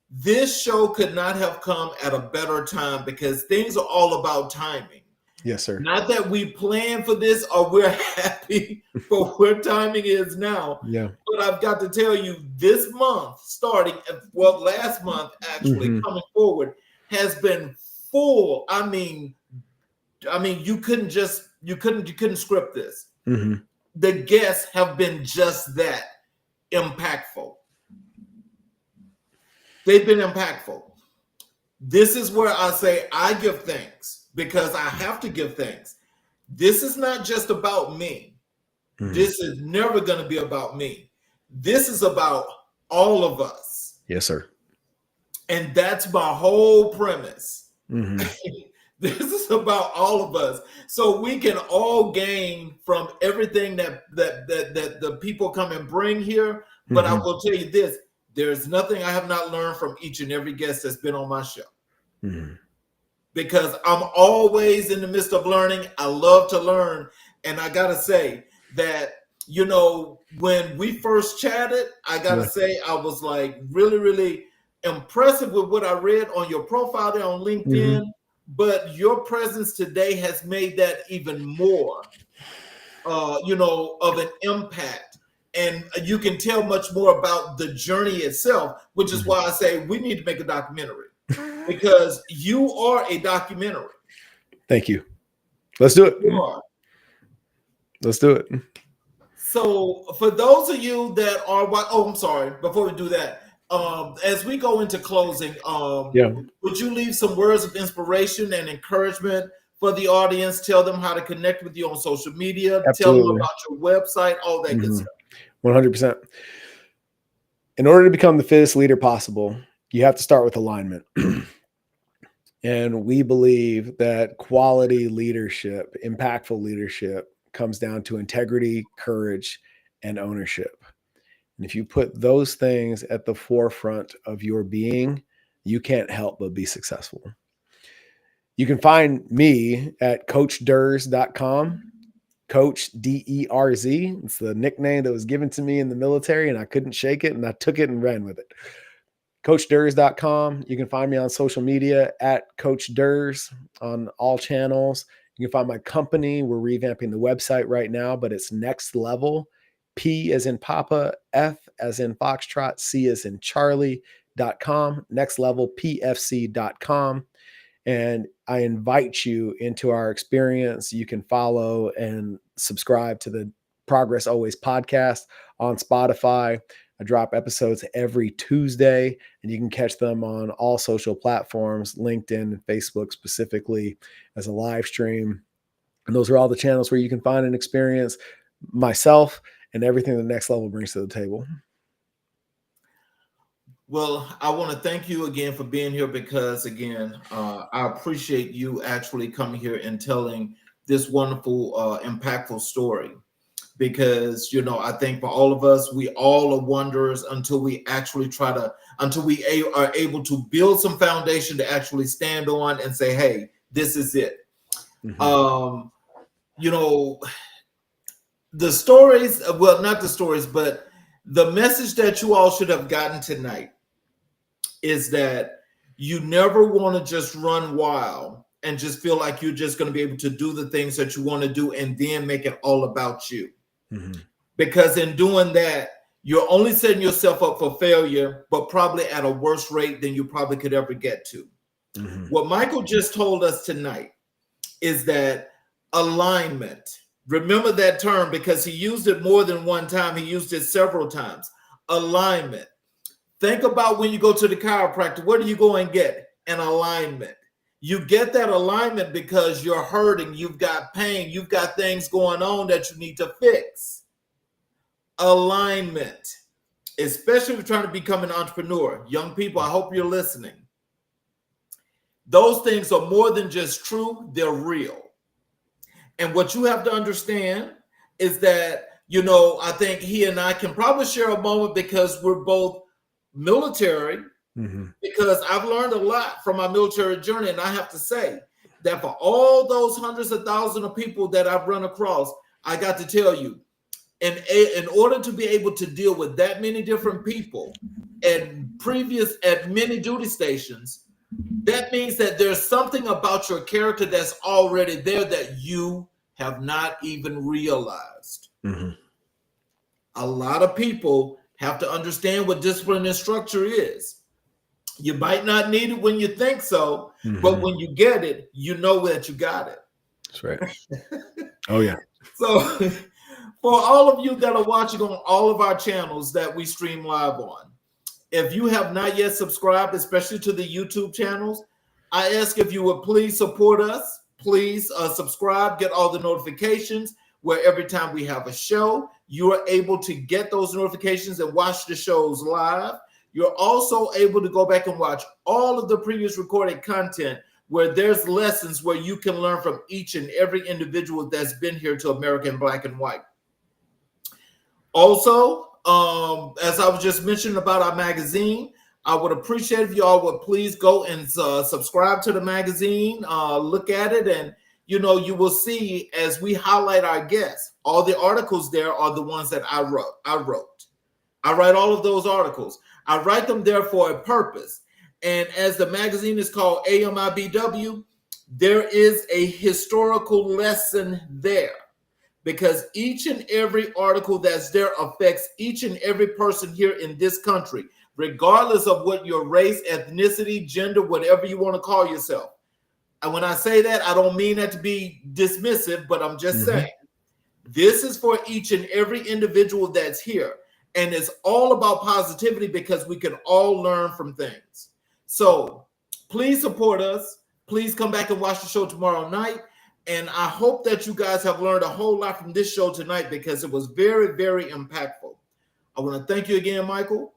This show could not have come at a better time, because things are all about timing. Yes, sir. Not that we planned for this or we're happy for where timing is now. Yeah. But I've got to tell you, this month, starting, well, last month, actually, coming forward, has been full. I mean, you couldn't script this. Mm-hmm. The guests have been just that impactful. They've been impactful. This is where I say I give thanks, because I have to give thanks. This is not just about me. Mm-hmm. This is never going to be about me. This is about all of us. Yes, sir. And that's my whole premise. Mm-hmm. This is about all of us, so we can all gain from everything that the people come and bring here. But I will tell you this: there's nothing I have not learned from each and every guest that's been on my show. Mm-hmm. Because I'm always in the midst of learning. I love to learn, and I gotta say that, you know, when we first chatted, I gotta say I was like really, really impressive with what I read on your profile there on LinkedIn. Mm-hmm. But your presence today has made that even more, you know, of an impact. And you can tell much more about the journey itself, which is why I say we need to make a documentary, because you are a documentary. Thank you. Let's do it. You are. Let's do it. So for those of you that are, I'm sorry, before we do that, as we go into closing, would you leave some words of inspiration and encouragement for the audience? Tell them how to connect with you on social media. Absolutely. Tell them about your website, all that good stuff. 100%. In order to become the fittest leader possible, you have to start with alignment. And we believe that quality leadership, impactful leadership, comes down to integrity, courage, and ownership. And if you put those things at the forefront of your being, you can't help but be successful. You can find me at coachdurz.com. Coach D-E-R-Z. It's the nickname that was given to me in the military, and I couldn't shake it, and I took it and ran with it. CoachDurz.com. You can find me on social media at Coach Durz on all channels. You can find my company. We're revamping the website right now, but it's Next Level. P as in Papa, F as in Foxtrot, C as in Charlie.com, nextlevelpfc.com. And I invite you into our experience. You can follow and subscribe to the Progress Always podcast on Spotify. I drop episodes every Tuesday, and you can catch them on all social platforms, LinkedIn and Facebook specifically, as a live stream. And those are all the channels where you can find and experience myself and everything the Next Level brings to the table. Well, I want to thank you again for being here, because, again, I appreciate you actually coming here and telling this wonderful, impactful story. Because, you know, I think for all of us, we all are wanderers until we actually until we are able to build some foundation to actually stand on and say, hey, this is it. Mm-hmm. You know, the stories, well, not the stories, but the message that you all should have gotten tonight is that You never want to just run wild and just feel like you're just going to be able to do the things that you want to do and then make it all about you. Mm-hmm. Because in doing that, you're only setting yourself up for failure, but probably at a worse rate than you probably could ever get to. Mm-hmm. What Mycal just told us tonight is that alignment. Remember that term because he used it more than one time. He used it several times. Alignment. Think about when you go to the chiropractor, what do you go and get? An alignment. You get that alignment because you're hurting, you've got pain, you've got things going on that you need to fix. Alignment, especially if you're trying to become an entrepreneur. Young people, I hope you're listening. Those things are more than just true, they're real. And what you have to understand is that, I think he and I can probably share a moment because we're both military, mm-hmm. because I've learned a lot from my military journey. And I have to say that for all those hundreds of thousands of people that I've run across, I got to tell you, in order to be able to deal with that many different people at many duty stations, that means that there's something about your character that's already there that you have not even realized. Mm-hmm. A lot of people have to understand what discipline and structure is. You might not need it when you think so, mm-hmm. but when you get it, you know that you got it. That's right. Oh, yeah. So for all of you that are watching on all of our channels that we stream live on, if you have not yet subscribed, especially to the YouTube channels, I ask if you would please support us. Please subscribe, get all the notifications where every time we have a show, you are able to get those notifications and watch the shows live. You're also able to go back and watch all of the previous recorded content where there's lessons where you can learn from each and every individual that's been here to America in Black and White. Also, as I was just mentioning about our magazine, I would appreciate if you all would please go and subscribe to the magazine, look at it, and you will see as we highlight our guests, all the articles there are the ones that I wrote. I write all of those articles. I write them there for a purpose. And as the magazine is called AMIBW, there is a historical lesson there. Because each and every article that's there affects each and every person here in this country, regardless of what your race, ethnicity, gender, whatever you want to call yourself. And when I say that, I don't mean that to be dismissive, but I'm just saying this is for each and every individual that's here. And it's all about positivity because we can all learn from things. So please support us. Please come back and watch the show tomorrow night. And I hope that you guys have learned a whole lot from this show tonight because it was very, very impactful. I want to thank you again, Mycal.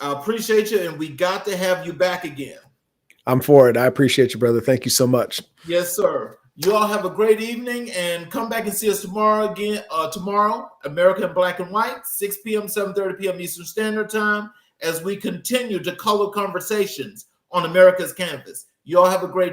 I appreciate you, and we got to have you back again. I'm for it. I appreciate you, brother. Thank you so much. Yes, sir. You all have a great evening, and come back and see us tomorrow again. Tomorrow, America in Black and White, 6 p.m., 7:30 p.m. Eastern Standard Time, as we continue to color conversations on America's canvas. You all have a great